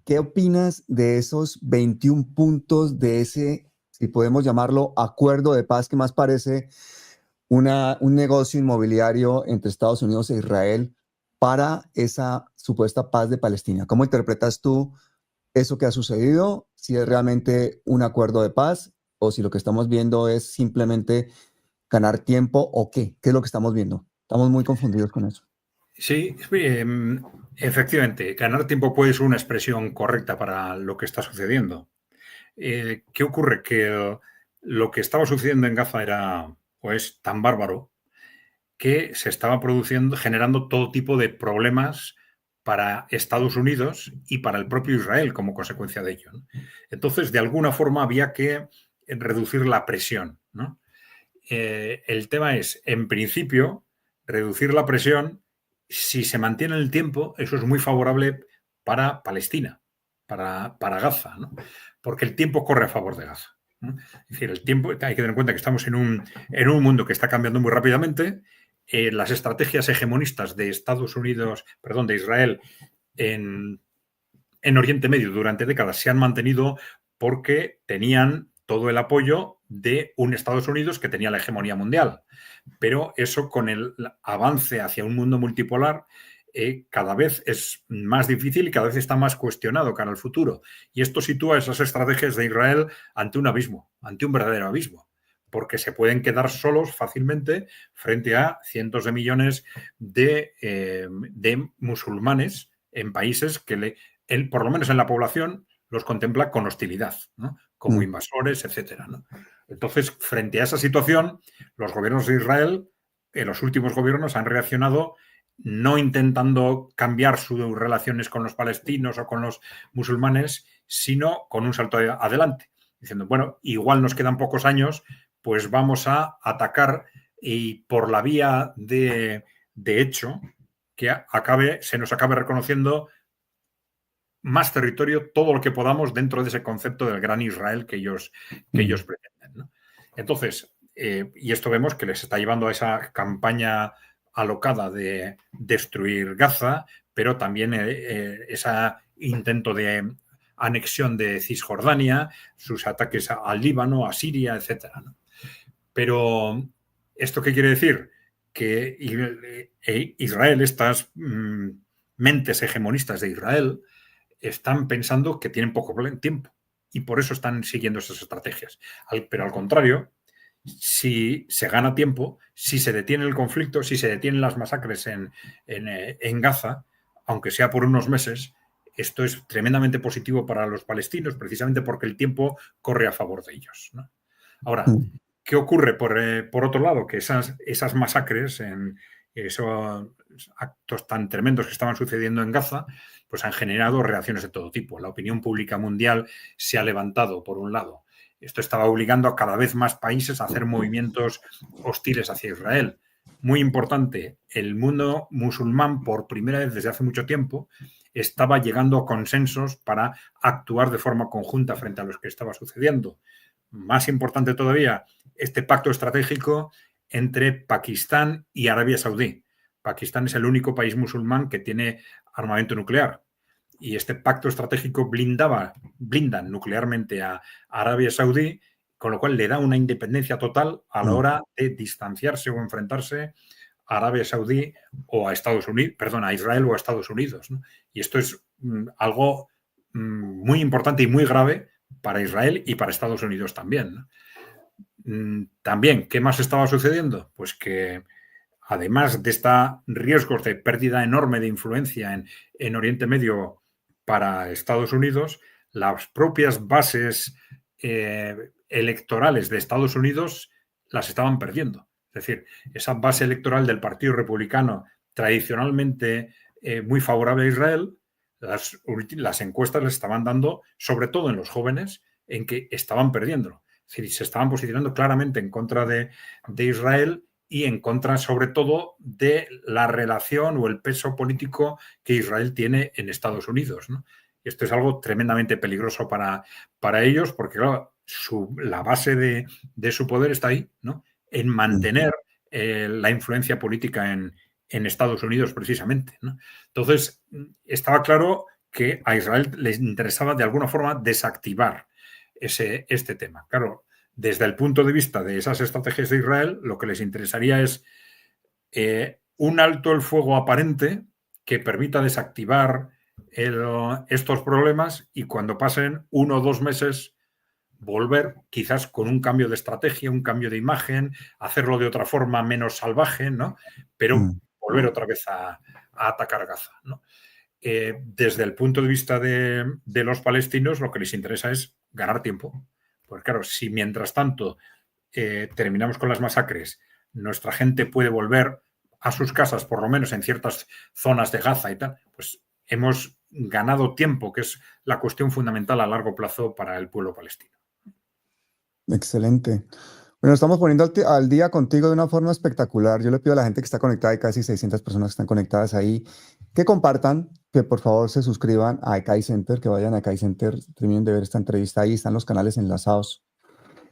¿qué opinas de esos 21 puntos de ese, si podemos llamarlo, acuerdo de paz, que más parece un negocio inmobiliario entre Estados Unidos e Israel para esa supuesta paz de Palestina? ¿Cómo interpretas tú eso que ha sucedido? Si es realmente un acuerdo de paz o si lo que estamos viendo es simplemente ganar tiempo o qué. ¿Qué es lo que estamos viendo? Estamos muy confundidos con eso. Sí, efectivamente, ganar tiempo puede ser una expresión correcta para lo que está sucediendo. ¿Qué ocurre? Que lo que estaba sucediendo en Gaza era, pues, tan bárbaro que se estaba generando todo tipo de problemas para Estados Unidos y para el propio Israel como consecuencia de ello, ¿no? Entonces, de alguna forma había que reducir la presión, ¿no? El tema es, en principio, reducir la presión. Si se mantiene el tiempo, eso es muy favorable para Palestina, para Gaza, ¿no? Porque el tiempo corre a favor de Gaza, ¿no? Es decir, el tiempo, hay que tener en cuenta que estamos en un mundo que está cambiando muy rápidamente. Las estrategias hegemonistas de Estados Unidos, perdón, de Israel en Oriente Medio durante décadas se han mantenido porque tenían todo el apoyo de un Estados Unidos que tenía la hegemonía mundial. Pero eso, con el avance hacia un mundo multipolar, cada vez es más difícil y cada vez está más cuestionado cara al futuro. Y esto sitúa esas estrategias de Israel ante un abismo, ante un verdadero abismo, porque se pueden quedar solos fácilmente frente a cientos de millones de musulmanes en países que él, por lo menos en la población, los contempla con hostilidad, ¿no? Como invasores, etcétera, ¿no? Entonces, frente a esa situación, los gobiernos de Israel, los últimos gobiernos, han reaccionado no intentando cambiar sus relaciones con los palestinos o con los musulmanes, sino con un salto adelante, diciendo, bueno, igual nos quedan pocos años, pues vamos a atacar, y por la vía de hecho, que se nos acabe reconociendo más territorio, todo lo que podamos, dentro de ese concepto del gran Israel que ellos pretenden, ¿no? Entonces, y esto vemos que les está llevando a esa campaña alocada de destruir Gaza, pero también ese intento de anexión de Cisjordania, sus ataques al Líbano, a Siria, etcétera, ¿no? Pero, ¿esto qué quiere decir? Que Israel, estas mentes hegemonistas de Israel, están pensando que tienen poco tiempo y por eso están siguiendo esas estrategias. Pero al contrario, si se gana tiempo, si se detiene el conflicto, si se detienen las masacres en Gaza, aunque sea por unos meses, esto es tremendamente positivo para los palestinos, precisamente porque el tiempo corre a favor de ellos, ¿no? Ahora, ¿qué ocurre por otro lado? Que esas masacres, esos actos tan tremendos que estaban sucediendo en Gaza, pues han generado reacciones de todo tipo. La opinión pública mundial se ha levantado, por un lado. Esto estaba obligando a cada vez más países a hacer movimientos hostiles hacia Israel. Muy importante, el mundo musulmán, por primera vez desde hace mucho tiempo, estaba llegando a consensos para actuar de forma conjunta frente a lo que estaba sucediendo. Más importante todavía, este pacto estratégico entre Pakistán y Arabia Saudí. Pakistán es el único país musulmán que tiene armamento nuclear. Y este pacto estratégico blinda nuclearmente a Arabia Saudí, con lo cual le da una independencia total a la hora de distanciarse o enfrentarse a Arabia Saudí o a Estados Unidos, perdón, a Israel o a Estados Unidos, ¿no? Y esto es algo muy importante y muy grave para Israel y para Estados Unidos también, ¿no? También, ¿qué más estaba sucediendo? Pues que además de estos riesgos de pérdida enorme de influencia en Oriente Medio para Estados Unidos, las propias bases electorales de Estados Unidos las estaban perdiendo. Es decir, esa base electoral del Partido Republicano, tradicionalmente muy favorable a Israel, las encuestas les estaban dando, sobre todo en los jóvenes, en que estaban perdiéndolo. Es decir, se estaban posicionando claramente en contra de Israel y en contra, sobre todo, de la relación o el peso político que Israel tiene en Estados Unidos, ¿no? Y esto es algo tremendamente peligroso para ellos, porque claro, la base de su poder está ahí, ¿no? En mantener la influencia política en Estados Unidos, precisamente, ¿no? Entonces, estaba claro que a Israel les interesaba de alguna forma desactivar este tema. Claro, desde el punto de vista de esas estrategias de Israel, lo que les interesaría es un alto el fuego aparente que permita desactivar estos problemas y cuando pasen 1 o 2 meses volver quizás con un cambio de estrategia, un cambio de imagen, hacerlo de otra forma menos salvaje, ¿no? Pero volver otra vez a atacar Gaza, ¿no? Desde el punto de vista de los palestinos, lo que les interesa es ganar tiempo. Pues claro, si mientras tanto terminamos con las masacres, nuestra gente puede volver a sus casas, por lo menos en ciertas zonas de Gaza y tal, pues hemos ganado tiempo, que es la cuestión fundamental a largo plazo para el pueblo palestino. Excelente. Bueno, estamos poniendo al día contigo de una forma espectacular. Yo le pido a la gente que está conectada, hay casi 600 personas que están conectadas ahí, que compartan, que por favor se suscriban a ECAI Center, que vayan a ECAI Center, terminen de ver esta entrevista, ahí están los canales enlazados.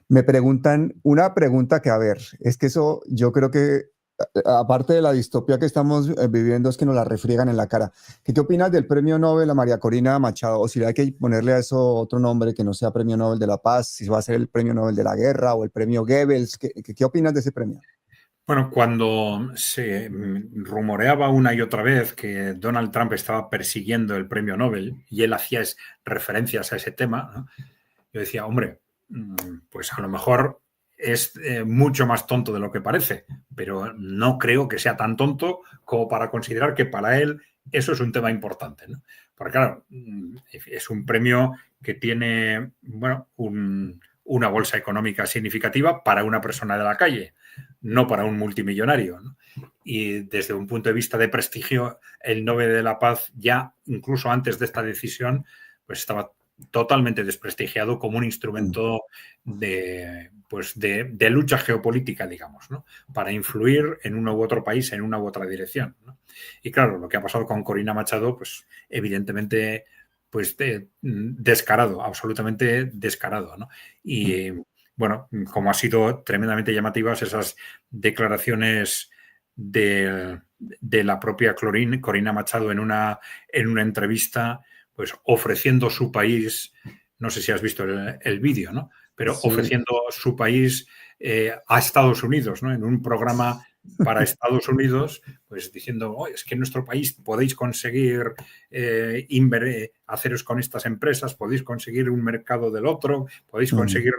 Me preguntan una pregunta que, a ver, es que eso yo creo que, aparte de la distopía que estamos viviendo, es que nos la refriegan en la cara. ¿Qué opinas del premio Nobel a María Corina Machado? O si hay que ponerle a eso otro nombre que no sea premio Nobel de la Paz, si va a ser el premio Nobel de la Guerra o el premio Goebbels. ¿Qué opinas de ese premio? Bueno, cuando se rumoreaba una y otra vez que Donald Trump estaba persiguiendo el premio Nobel y él hacía referencias a ese tema, ¿no? Yo decía, hombre, pues a lo mejor es mucho más tonto de lo que parece, pero no creo que sea tan tonto como para considerar que para él eso es un tema importante, ¿no? Porque claro, es un premio que tiene, bueno, una bolsa económica significativa para una persona de la calle, no para un multimillonario, ¿no? Y desde un punto de vista de prestigio, el Nobel de la Paz ya, incluso antes de esta decisión, pues estaba totalmente desprestigiado como un instrumento de lucha geopolítica, digamos, ¿no? Para influir en uno u otro país, en una u otra dirección, ¿no? Y claro, lo que ha pasado con Corina Machado, pues evidentemente, pues descarado, absolutamente descarado, ¿no? Y bueno, como ha sido tremendamente llamativas esas declaraciones de la propia Corina Machado en una entrevista, pues ofreciendo su país, no sé si has visto el vídeo, ¿no? Pero Sí. ofreciendo su país a Estados Unidos, ¿no? En un programa para Estados Unidos, pues diciendo, oh, es que en nuestro país podéis conseguir haceros con estas empresas, podéis conseguir un mercado del otro, podéis conseguir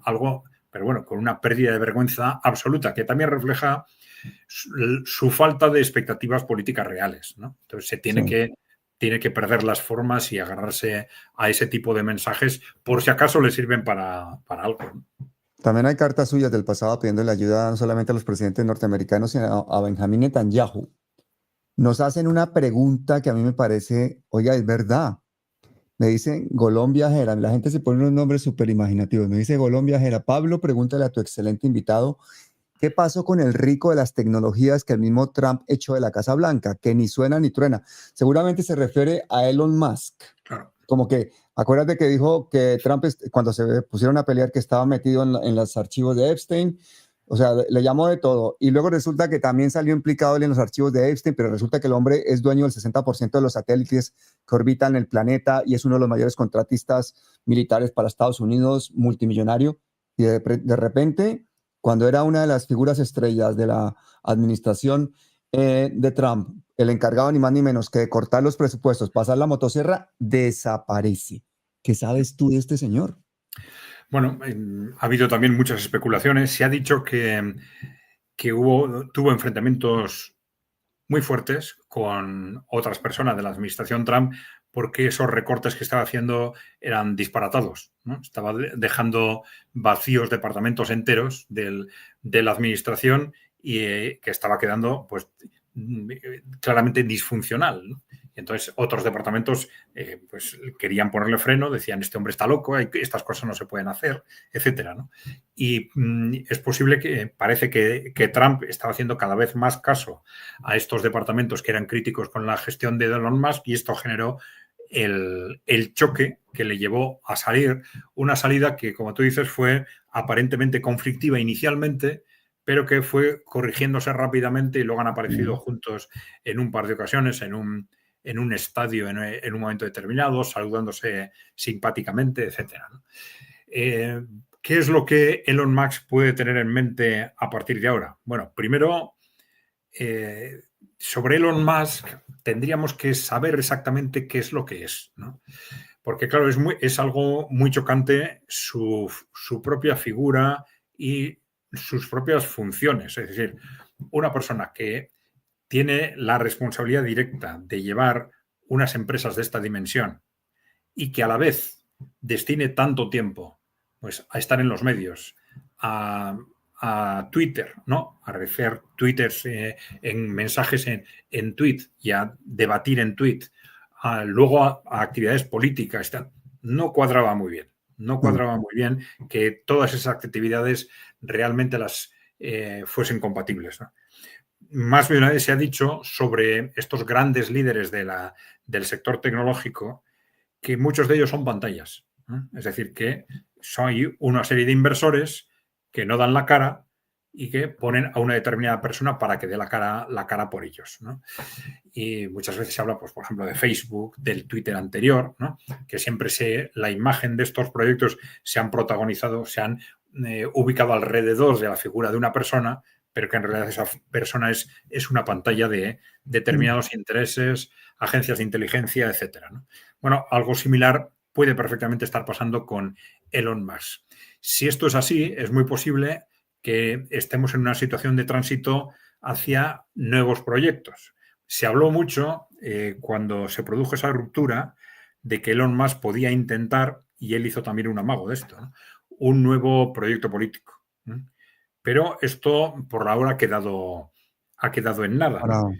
algo, pero bueno, con una pérdida de vergüenza absoluta, que también refleja su falta de expectativas políticas reales, ¿no? Entonces se tiene que perder las formas y agarrarse a ese tipo de mensajes por si acaso le sirven para algo, ¿no? También hay cartas suyas del pasado pidiendo ayuda no solamente a los presidentes norteamericanos, sino a Benjamín Netanyahu. Nos hacen una pregunta que a mí me parece, oiga, es verdad. Me dicen Golón Viajera, la gente se pone unos nombres súper imaginativos. Me dice Golón Viajera, Pablo, pregúntale a tu excelente invitado, ¿qué pasó con el rico de las tecnologías que el mismo Trump echó de la Casa Blanca? Que ni suena ni truena. Seguramente se refiere a Elon Musk. Claro. Como que, acuérdate que dijo que Trump, cuando se pusieron a pelear, que estaba metido en los archivos de Epstein. O sea, le llamó de todo. Y luego resulta que también salió implicado él en los archivos de Epstein, pero resulta que el hombre es dueño del 60% de los satélites que orbitan el planeta y es uno de los mayores contratistas militares para Estados Unidos, multimillonario. Y de repente, cuando era una de las figuras estrellas de la administración de Trump, el encargado ni más ni menos que de cortar los presupuestos, pasar la motosierra, desaparece. ¿Qué sabes tú de este señor? Bueno, ha habido también muchas especulaciones. Se ha dicho que tuvo enfrentamientos muy fuertes con otras personas de la administración Trump porque esos recortes que estaba haciendo eran disparatados, ¿no? Estaba dejando vacíos departamentos enteros de la administración y que estaba quedando pues claramente disfuncional, ¿no? Y entonces otros departamentos pues querían ponerle freno, decían este hombre está loco, estas cosas no se pueden hacer, etcétera, ¿no? Y es posible que parece que Trump estaba haciendo cada vez más caso a estos departamentos que eran críticos con la gestión de Elon Musk y esto generó el choque que le llevó a salir, una salida que, como tú dices, fue aparentemente conflictiva inicialmente, pero que fue corrigiéndose rápidamente y luego han aparecido juntos en un par de ocasiones, en un estadio en un momento determinado, saludándose simpáticamente, etcétera, ¿no? ¿Qué es lo que Elon Musk puede tener en mente a partir de ahora? Bueno, primero, sobre Elon Musk tendríamos que saber exactamente qué es lo que es, ¿no? Porque, claro, es algo muy chocante su propia figura y sus propias funciones. Es decir, una persona que tiene la responsabilidad directa de llevar unas empresas de esta dimensión y que a la vez destine tanto tiempo pues, a estar en los medios, a Twitter, ¿no? A hacer twitters en mensajes en tweet y a debatir en tweet, luego a actividades políticas, no cuadraba muy bien. No cuadraba muy bien que todas esas actividades realmente las fuesen compatibles, ¿no? Más de una vez se ha dicho sobre estos grandes líderes del sector tecnológico que muchos de ellos son pantallas, ¿no? Es decir, que hay una serie de inversores que no dan la cara y que ponen a una determinada persona para que dé la cara por ellos, ¿no? Y muchas veces se habla, pues, por ejemplo, de Facebook, del Twitter anterior, ¿no? Que siempre la imagen de estos proyectos se han protagonizado, se han ubicado alrededor de la figura de una persona, pero que en realidad esa persona es una pantalla de determinados intereses, agencias de inteligencia, etcétera, ¿no? Bueno, algo similar puede perfectamente estar pasando con Elon Musk. Si esto es así, es muy posible que estemos en una situación de tránsito hacia nuevos proyectos. Se habló mucho cuando se produjo esa ruptura de que Elon Musk podía intentar, y él hizo también un amago de esto, ¿no? Un nuevo proyecto político, ¿no? Pero esto por ahora ha quedado en nada, ¿no?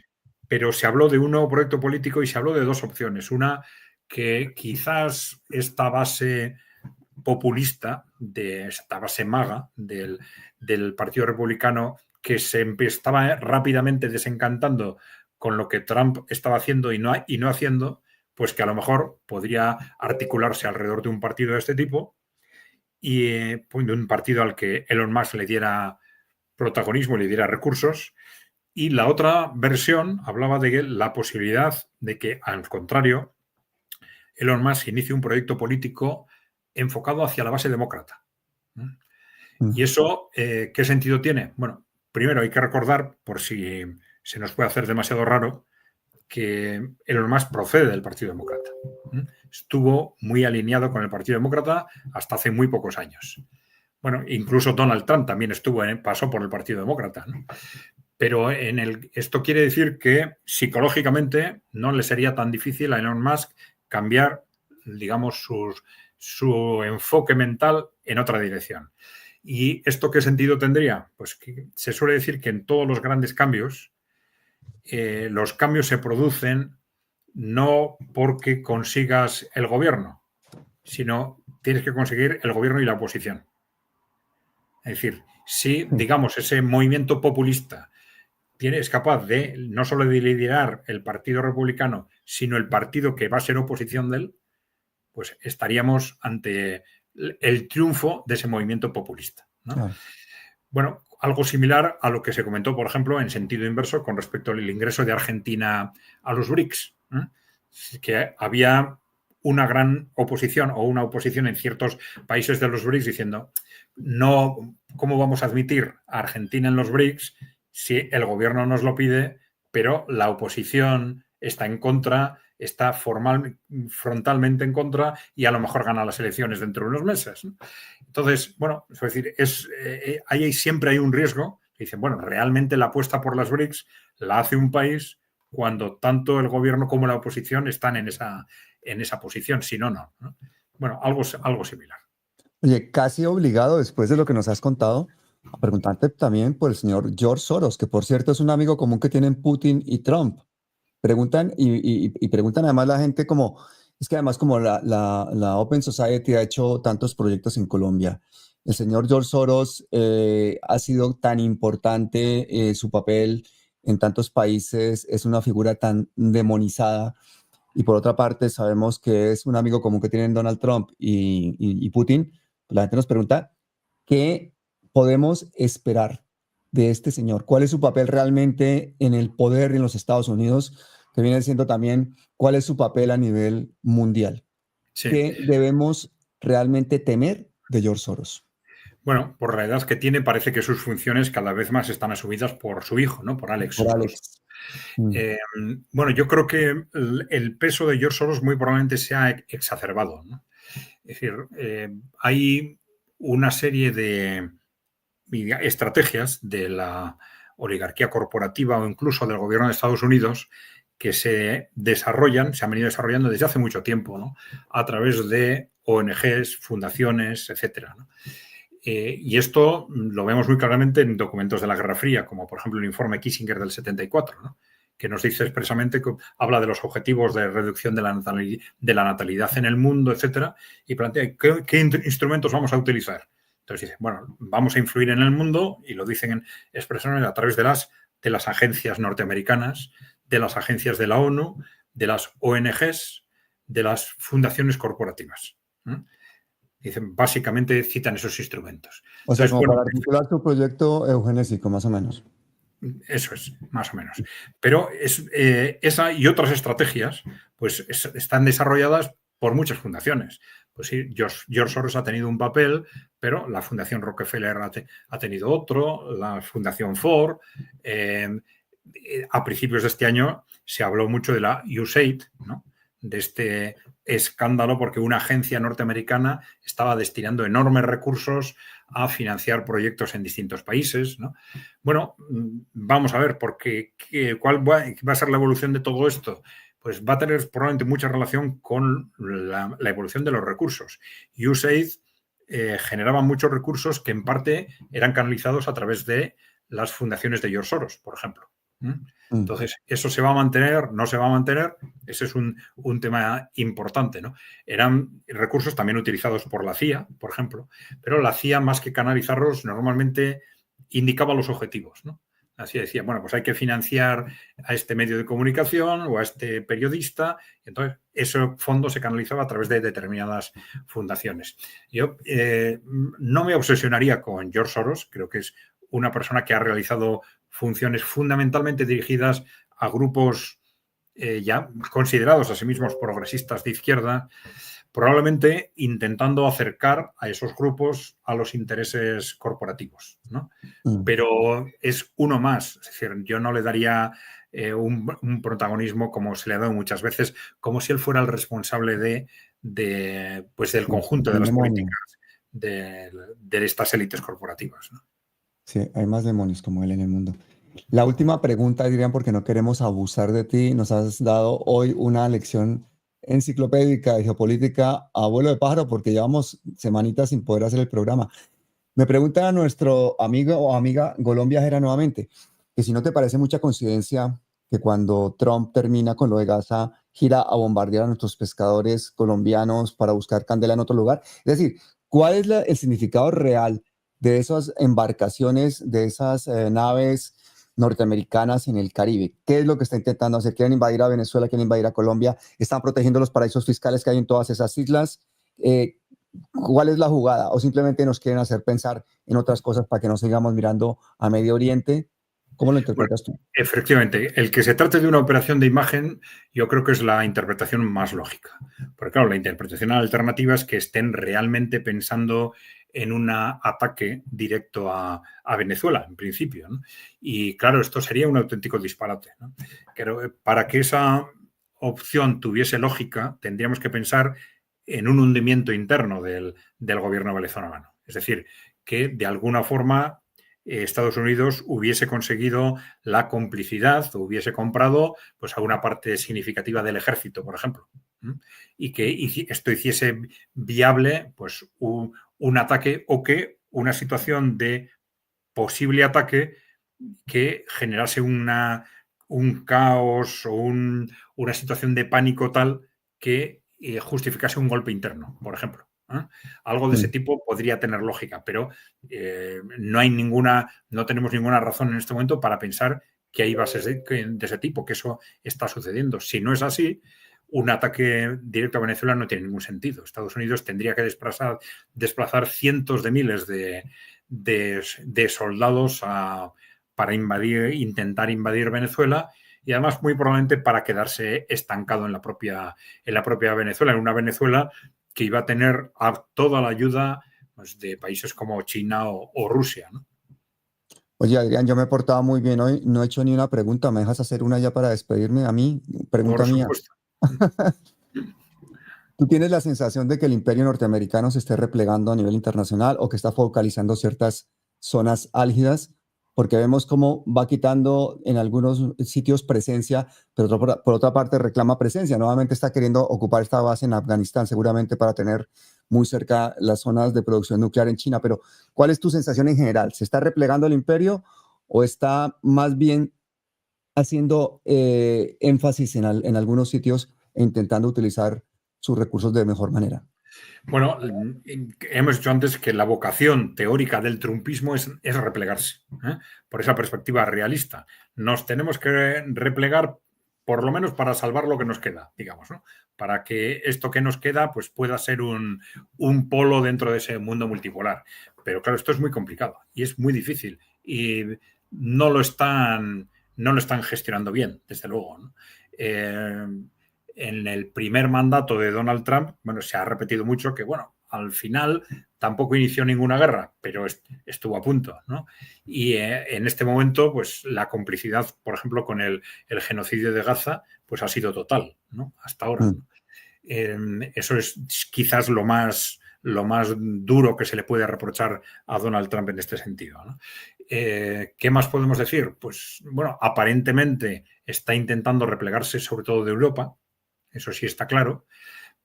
Pero se habló de un nuevo proyecto político y se habló de dos opciones. Una, que quizás esta base populista, de esta base maga del Partido Republicano, que se estaba rápidamente desencantando con lo que Trump estaba haciendo y no haciendo, pues que a lo mejor podría articularse alrededor de un partido de este tipo y de un partido al que Elon Musk le diera protagonismo, le diera recursos Y la otra versión hablaba de la posibilidad de que, al contrario, Elon Musk inicie un proyecto político enfocado hacia la base demócrata. ¿Y eso qué sentido tiene? Bueno, primero hay que recordar, por si se nos puede hacer demasiado raro, que Elon Musk procede del Partido Demócrata. Estuvo muy alineado con el Partido Demócrata hasta hace muy pocos años. Bueno, incluso Donald Trump también pasó por el Partido Demócrata, ¿no? Pero esto quiere decir que psicológicamente no le sería tan difícil a Elon Musk cambiar, digamos, su enfoque mental en otra dirección. ¿Y esto qué sentido tendría? Pues que se suele decir que en todos los grandes cambios, los cambios se producen no porque consigas el gobierno, sino tienes que conseguir el gobierno y la oposición. Es decir, si, digamos, ese movimiento populista es capaz de no solo de liderar el Partido Republicano, sino el partido que va a ser oposición de él, pues estaríamos ante el triunfo de ese movimiento populista, ¿no? Claro. Bueno, algo similar a lo que se comentó, por ejemplo, en sentido inverso con respecto al ingreso de Argentina a los BRICS, que había una gran oposición o una oposición en ciertos países de los BRICS diciendo, no, ¿cómo vamos a admitir a Argentina en los BRICS si el gobierno nos lo pide, pero la oposición está en contra, está frontalmente en contra y a lo mejor gana las elecciones dentro de unos meses, ¿no? Entonces, bueno, es decir, siempre hay un riesgo. Dicen, bueno, realmente la apuesta por las BRICS la hace un país cuando tanto el gobierno como la oposición están en esa posición, si no, no. Bueno, algo similar. Oye, casi obligado, después de lo que nos has contado, a preguntarte también por el señor George Soros, que por cierto es un amigo común que tienen Putin y Trump. Preguntan y preguntan además la gente como, es que además como la Open Society ha hecho tantos proyectos en Colombia, el señor George Soros ha sido tan importante, su papel en tantos países, es una figura tan demonizada. Y por otra parte, sabemos que es un amigo común que tienen Donald Trump y Putin. La gente nos pregunta, ¿qué podemos esperar de este señor? ¿Cuál es su papel realmente en el poder en los Estados Unidos? Que viene siendo también, ¿cuál es su papel a nivel mundial? Sí. ¿Qué debemos realmente temer de George Soros? Bueno, por la edad que tiene, parece que sus funciones cada vez más están asumidas por su hijo, ¿no? Por Alex. Por Alex. Bueno, yo creo que el peso de George Soros muy probablemente se ha exacerbado, ¿no? Es decir, hay una serie de estrategias de la oligarquía corporativa o incluso del gobierno de Estados Unidos que se han venido desarrollando desde hace mucho tiempo, ¿no? A través de ONGs, fundaciones, etcétera, ¿no? Y esto lo vemos muy claramente en documentos de la Guerra Fría, como por ejemplo el informe Kissinger del 74, ¿no? Que nos dice expresamente que habla de los objetivos de reducción de la natalidad en el mundo, etcétera, y plantea qué instrumentos vamos a utilizar. Entonces dicen, bueno, vamos a influir en el mundo, y lo dicen expresamente a través de las agencias norteamericanas, de las agencias de la ONU, de las ONGs, de las fundaciones corporativas. Dicen, básicamente citan esos instrumentos. O sea, como para articular tu proyecto eugenésico, más o menos. Eso es, más o menos. Pero esa y otras estrategias pues están desarrolladas por muchas fundaciones. Pues sí, George Soros ha tenido un papel, pero la Fundación Rockefeller ha tenido otro, la Fundación Ford. A principios de este año se habló mucho de la USAID, ¿no? De este escándalo porque una agencia norteamericana estaba destinando enormes recursos a financiar proyectos en distintos países, ¿no? Bueno, vamos a ver, porque ¿cuál va a ser la evolución de todo esto? Pues va a tener probablemente mucha relación con la evolución de los recursos. USAID generaba muchos recursos que en parte eran canalizados a través de las fundaciones de George Soros, por ejemplo. Entonces, ¿eso se va a mantener? ¿No se va a mantener? Ese es un tema importante, ¿no? Eran recursos también utilizados por la CIA, por ejemplo, pero la CIA, más que canalizarlos, normalmente indicaba los objetivos, ¿no? Así decía, bueno, pues hay que financiar a este medio de comunicación o a este periodista. Entonces, ese fondo se canalizaba a través de determinadas fundaciones. Yo no me obsesionaría con George Soros, creo que es una persona que ha realizado funciones fundamentalmente dirigidas a grupos ya considerados a sí mismos progresistas de izquierda, probablemente intentando acercar a esos grupos a los intereses corporativos, ¿no? Pero es uno más, es decir, yo no le daría un protagonismo como se le ha dado muchas veces, como si él fuera el responsable pues del conjunto de las políticas de estas élites corporativas, ¿no? Sí, hay más demonios como él en el mundo. La última pregunta, Adrián, porque no queremos abusar de ti. Nos has dado hoy una lección enciclopédica de geopolítica a vuelo de pájaro porque llevamos semanitas sin poder hacer el programa. Me pregunta nuestro amigo o amiga Golón Viajera nuevamente, que si no te parece mucha coincidencia que cuando Trump termina con lo de Gaza, gira a bombardear a nuestros pescadores colombianos para buscar candela en otro lugar. Es decir, ¿cuál es el significado real de esas embarcaciones, de esas naves norteamericanas en el Caribe? ¿Qué es lo que está intentando hacer? ¿Quieren invadir a Venezuela? ¿Quieren invadir a Colombia? ¿Están protegiendo los paraísos fiscales que hay en todas esas islas? ¿Cuál es la jugada? ¿O simplemente nos quieren hacer pensar en otras cosas para que no sigamos mirando a Medio Oriente? ¿Cómo lo interpretas tú? Efectivamente, el que se trate de una operación de imagen, yo creo que es la interpretación más lógica. Porque claro, la interpretación alternativa es que estén realmente pensando en un ataque directo a Venezuela, en principio, ¿no? Y claro, esto sería un auténtico disparate, ¿no? Pero para que esa opción tuviese lógica, tendríamos que pensar en un hundimiento interno del gobierno venezolano. Es decir, que de alguna forma Estados Unidos hubiese conseguido la complicidad o hubiese comprado pues a una parte significativa del ejército, por ejemplo, y que esto hiciese viable pues un ataque o que una situación de posible ataque que generase un caos o una situación de pánico tal que justificase un golpe interno, por ejemplo. Algo de ese tipo podría tener lógica, pero no tenemos ninguna razón en este momento para pensar que hay bases de ese tipo, que eso está sucediendo. Si no es así, un ataque directo a Venezuela no tiene ningún sentido. Estados Unidos tendría que desplazar cientos de miles de soldados para intentar invadir Venezuela y además muy probablemente para quedarse estancado en la propia Venezuela, en una Venezuela que iba a tener toda la ayuda pues, de países como China o Rusia, ¿no? Oye, Adrián, yo me he portado muy bien hoy, no he hecho ni una pregunta. ¿Me dejas hacer una ya para despedirme? A mí, Por pregunta mía. supuesto. ¿Tú tienes la sensación de que el imperio norteamericano se esté replegando a nivel internacional o que está focalizando ciertas zonas álgidas? Porque vemos cómo va quitando en algunos sitios presencia, pero por otra parte reclama presencia. Nuevamente está queriendo ocupar esta base en Afganistán, seguramente para tener muy cerca las zonas de producción nuclear en China. Pero, ¿cuál es tu sensación en general? ¿Se está replegando el imperio o está más bien haciendo énfasis en algunos sitios e intentando utilizar sus recursos de mejor manera? Bueno, hemos dicho antes que la vocación teórica del trumpismo es replegarse, por esa perspectiva realista. Nos tenemos que replegar por lo menos para salvar lo que nos queda, digamos, ¿no? Para que esto que nos queda pues pueda ser un polo dentro de ese mundo multipolar. Pero claro, esto es muy complicado y es muy difícil y no lo están gestionando bien, desde luego, ¿no? En el primer mandato de Donald Trump, bueno, se ha repetido mucho que, bueno, al final tampoco inició ninguna guerra, pero estuvo a punto, ¿no? Y en este momento, pues la complicidad, por ejemplo, con el genocidio de Gaza, pues ha sido total, ¿no? Hasta ahora. ¿No? Eso es quizás lo más duro que se le puede reprochar a Donald Trump en este sentido, ¿no? ¿Qué más podemos decir? Pues, bueno, aparentemente está intentando replegarse sobre todo de Europa, eso sí está claro,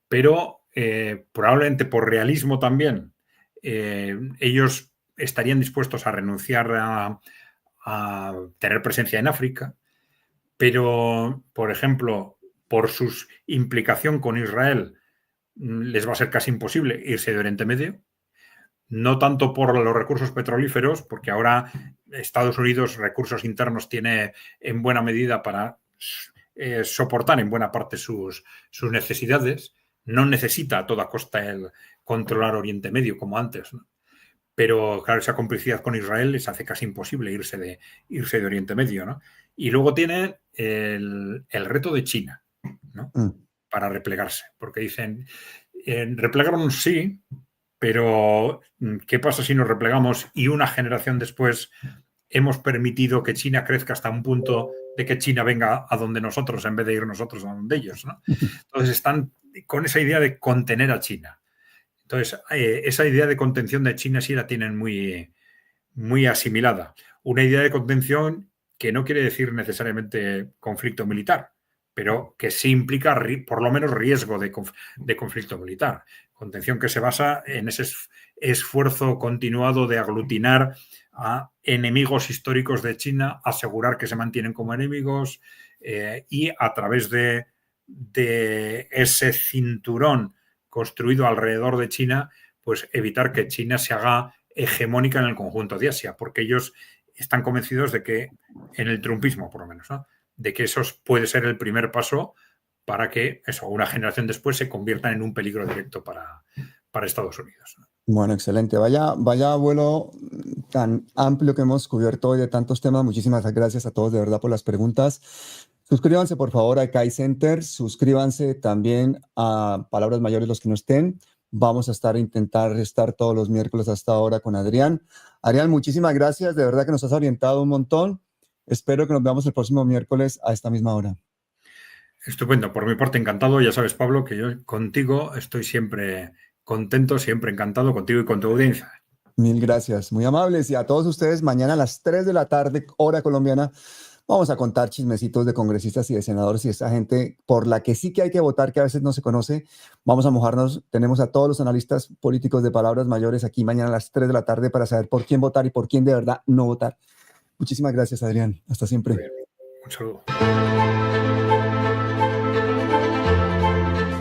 pero probablemente por realismo también ellos estarían dispuestos a renunciar a tener presencia en África, pero, por ejemplo, por su implicación con Israel, les va a ser casi imposible irse de Oriente Medio, no tanto por los recursos petrolíferos, porque ahora Estados Unidos recursos internos tiene en buena medida para soportar en buena parte sus necesidades, no necesita a toda costa el controlar Oriente Medio como antes, ¿no? pero claro, esa complicidad con Israel les hace casi imposible irse de Oriente Medio, ¿no? Y luego tiene el reto de China, ¿no? Para replegarse, porque dicen, replegarnos sí, pero ¿qué pasa si nos replegamos y una generación después hemos permitido que China crezca hasta un punto de que China venga a donde nosotros en vez de ir nosotros a donde ellos, ¿no? Entonces están con esa idea de contener a China. Entonces, esa idea de contención de China sí la tienen muy, muy asimilada. Una idea de contención que no quiere decir necesariamente conflicto militar, pero que sí implica por lo menos riesgo de conflicto militar. Contención que se basa en ese esfuerzo continuado de aglutinar a enemigos históricos de China, asegurar que se mantienen como enemigos y a través de ese cinturón construido alrededor de China, pues evitar que China se haga hegemónica en el conjunto de Asia, porque ellos están convencidos de que, en el trumpismo por lo menos, ¿no?, de que eso puede ser el primer paso para que eso, una generación después se convierta en un peligro directo para Estados Unidos. Bueno, excelente. Vaya vuelo tan amplio que hemos cubierto hoy de tantos temas. Muchísimas gracias a todos de verdad por las preguntas. Suscríbanse por favor a KAI Center, suscríbanse también a Palabras Mayores los que no estén. Vamos a intentar estar todos los miércoles hasta ahora con Adrián. Adrián, muchísimas gracias, de verdad que nos has orientado un montón. Espero que nos veamos el próximo miércoles a esta misma hora. Estupendo, por mi parte encantado. Ya sabes, Pablo, que yo contigo estoy siempre contento, siempre encantado contigo y con tu audiencia. Mil gracias, muy amables. Y a todos ustedes, mañana a las 3 de la tarde, hora colombiana, vamos a contar chismecitos de congresistas y de senadores y esa gente por la que sí que hay que votar, que a veces no se conoce. Vamos a mojarnos. Tenemos a todos los analistas políticos de Palabras Mayores aquí mañana a las 3 de la tarde para saber por quién votar y por quién de verdad no votar. Muchísimas gracias, Adrián. Hasta siempre. Un saludo.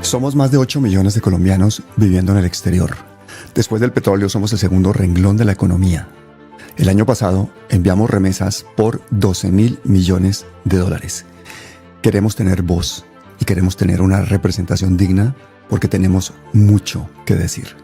Somos más de 8 millones de colombianos viviendo en el exterior. Después del petróleo somos el segundo renglón de la economía. El año pasado enviamos remesas por $12.000 millones. Queremos tener voz y queremos tener una representación digna porque tenemos mucho que decir.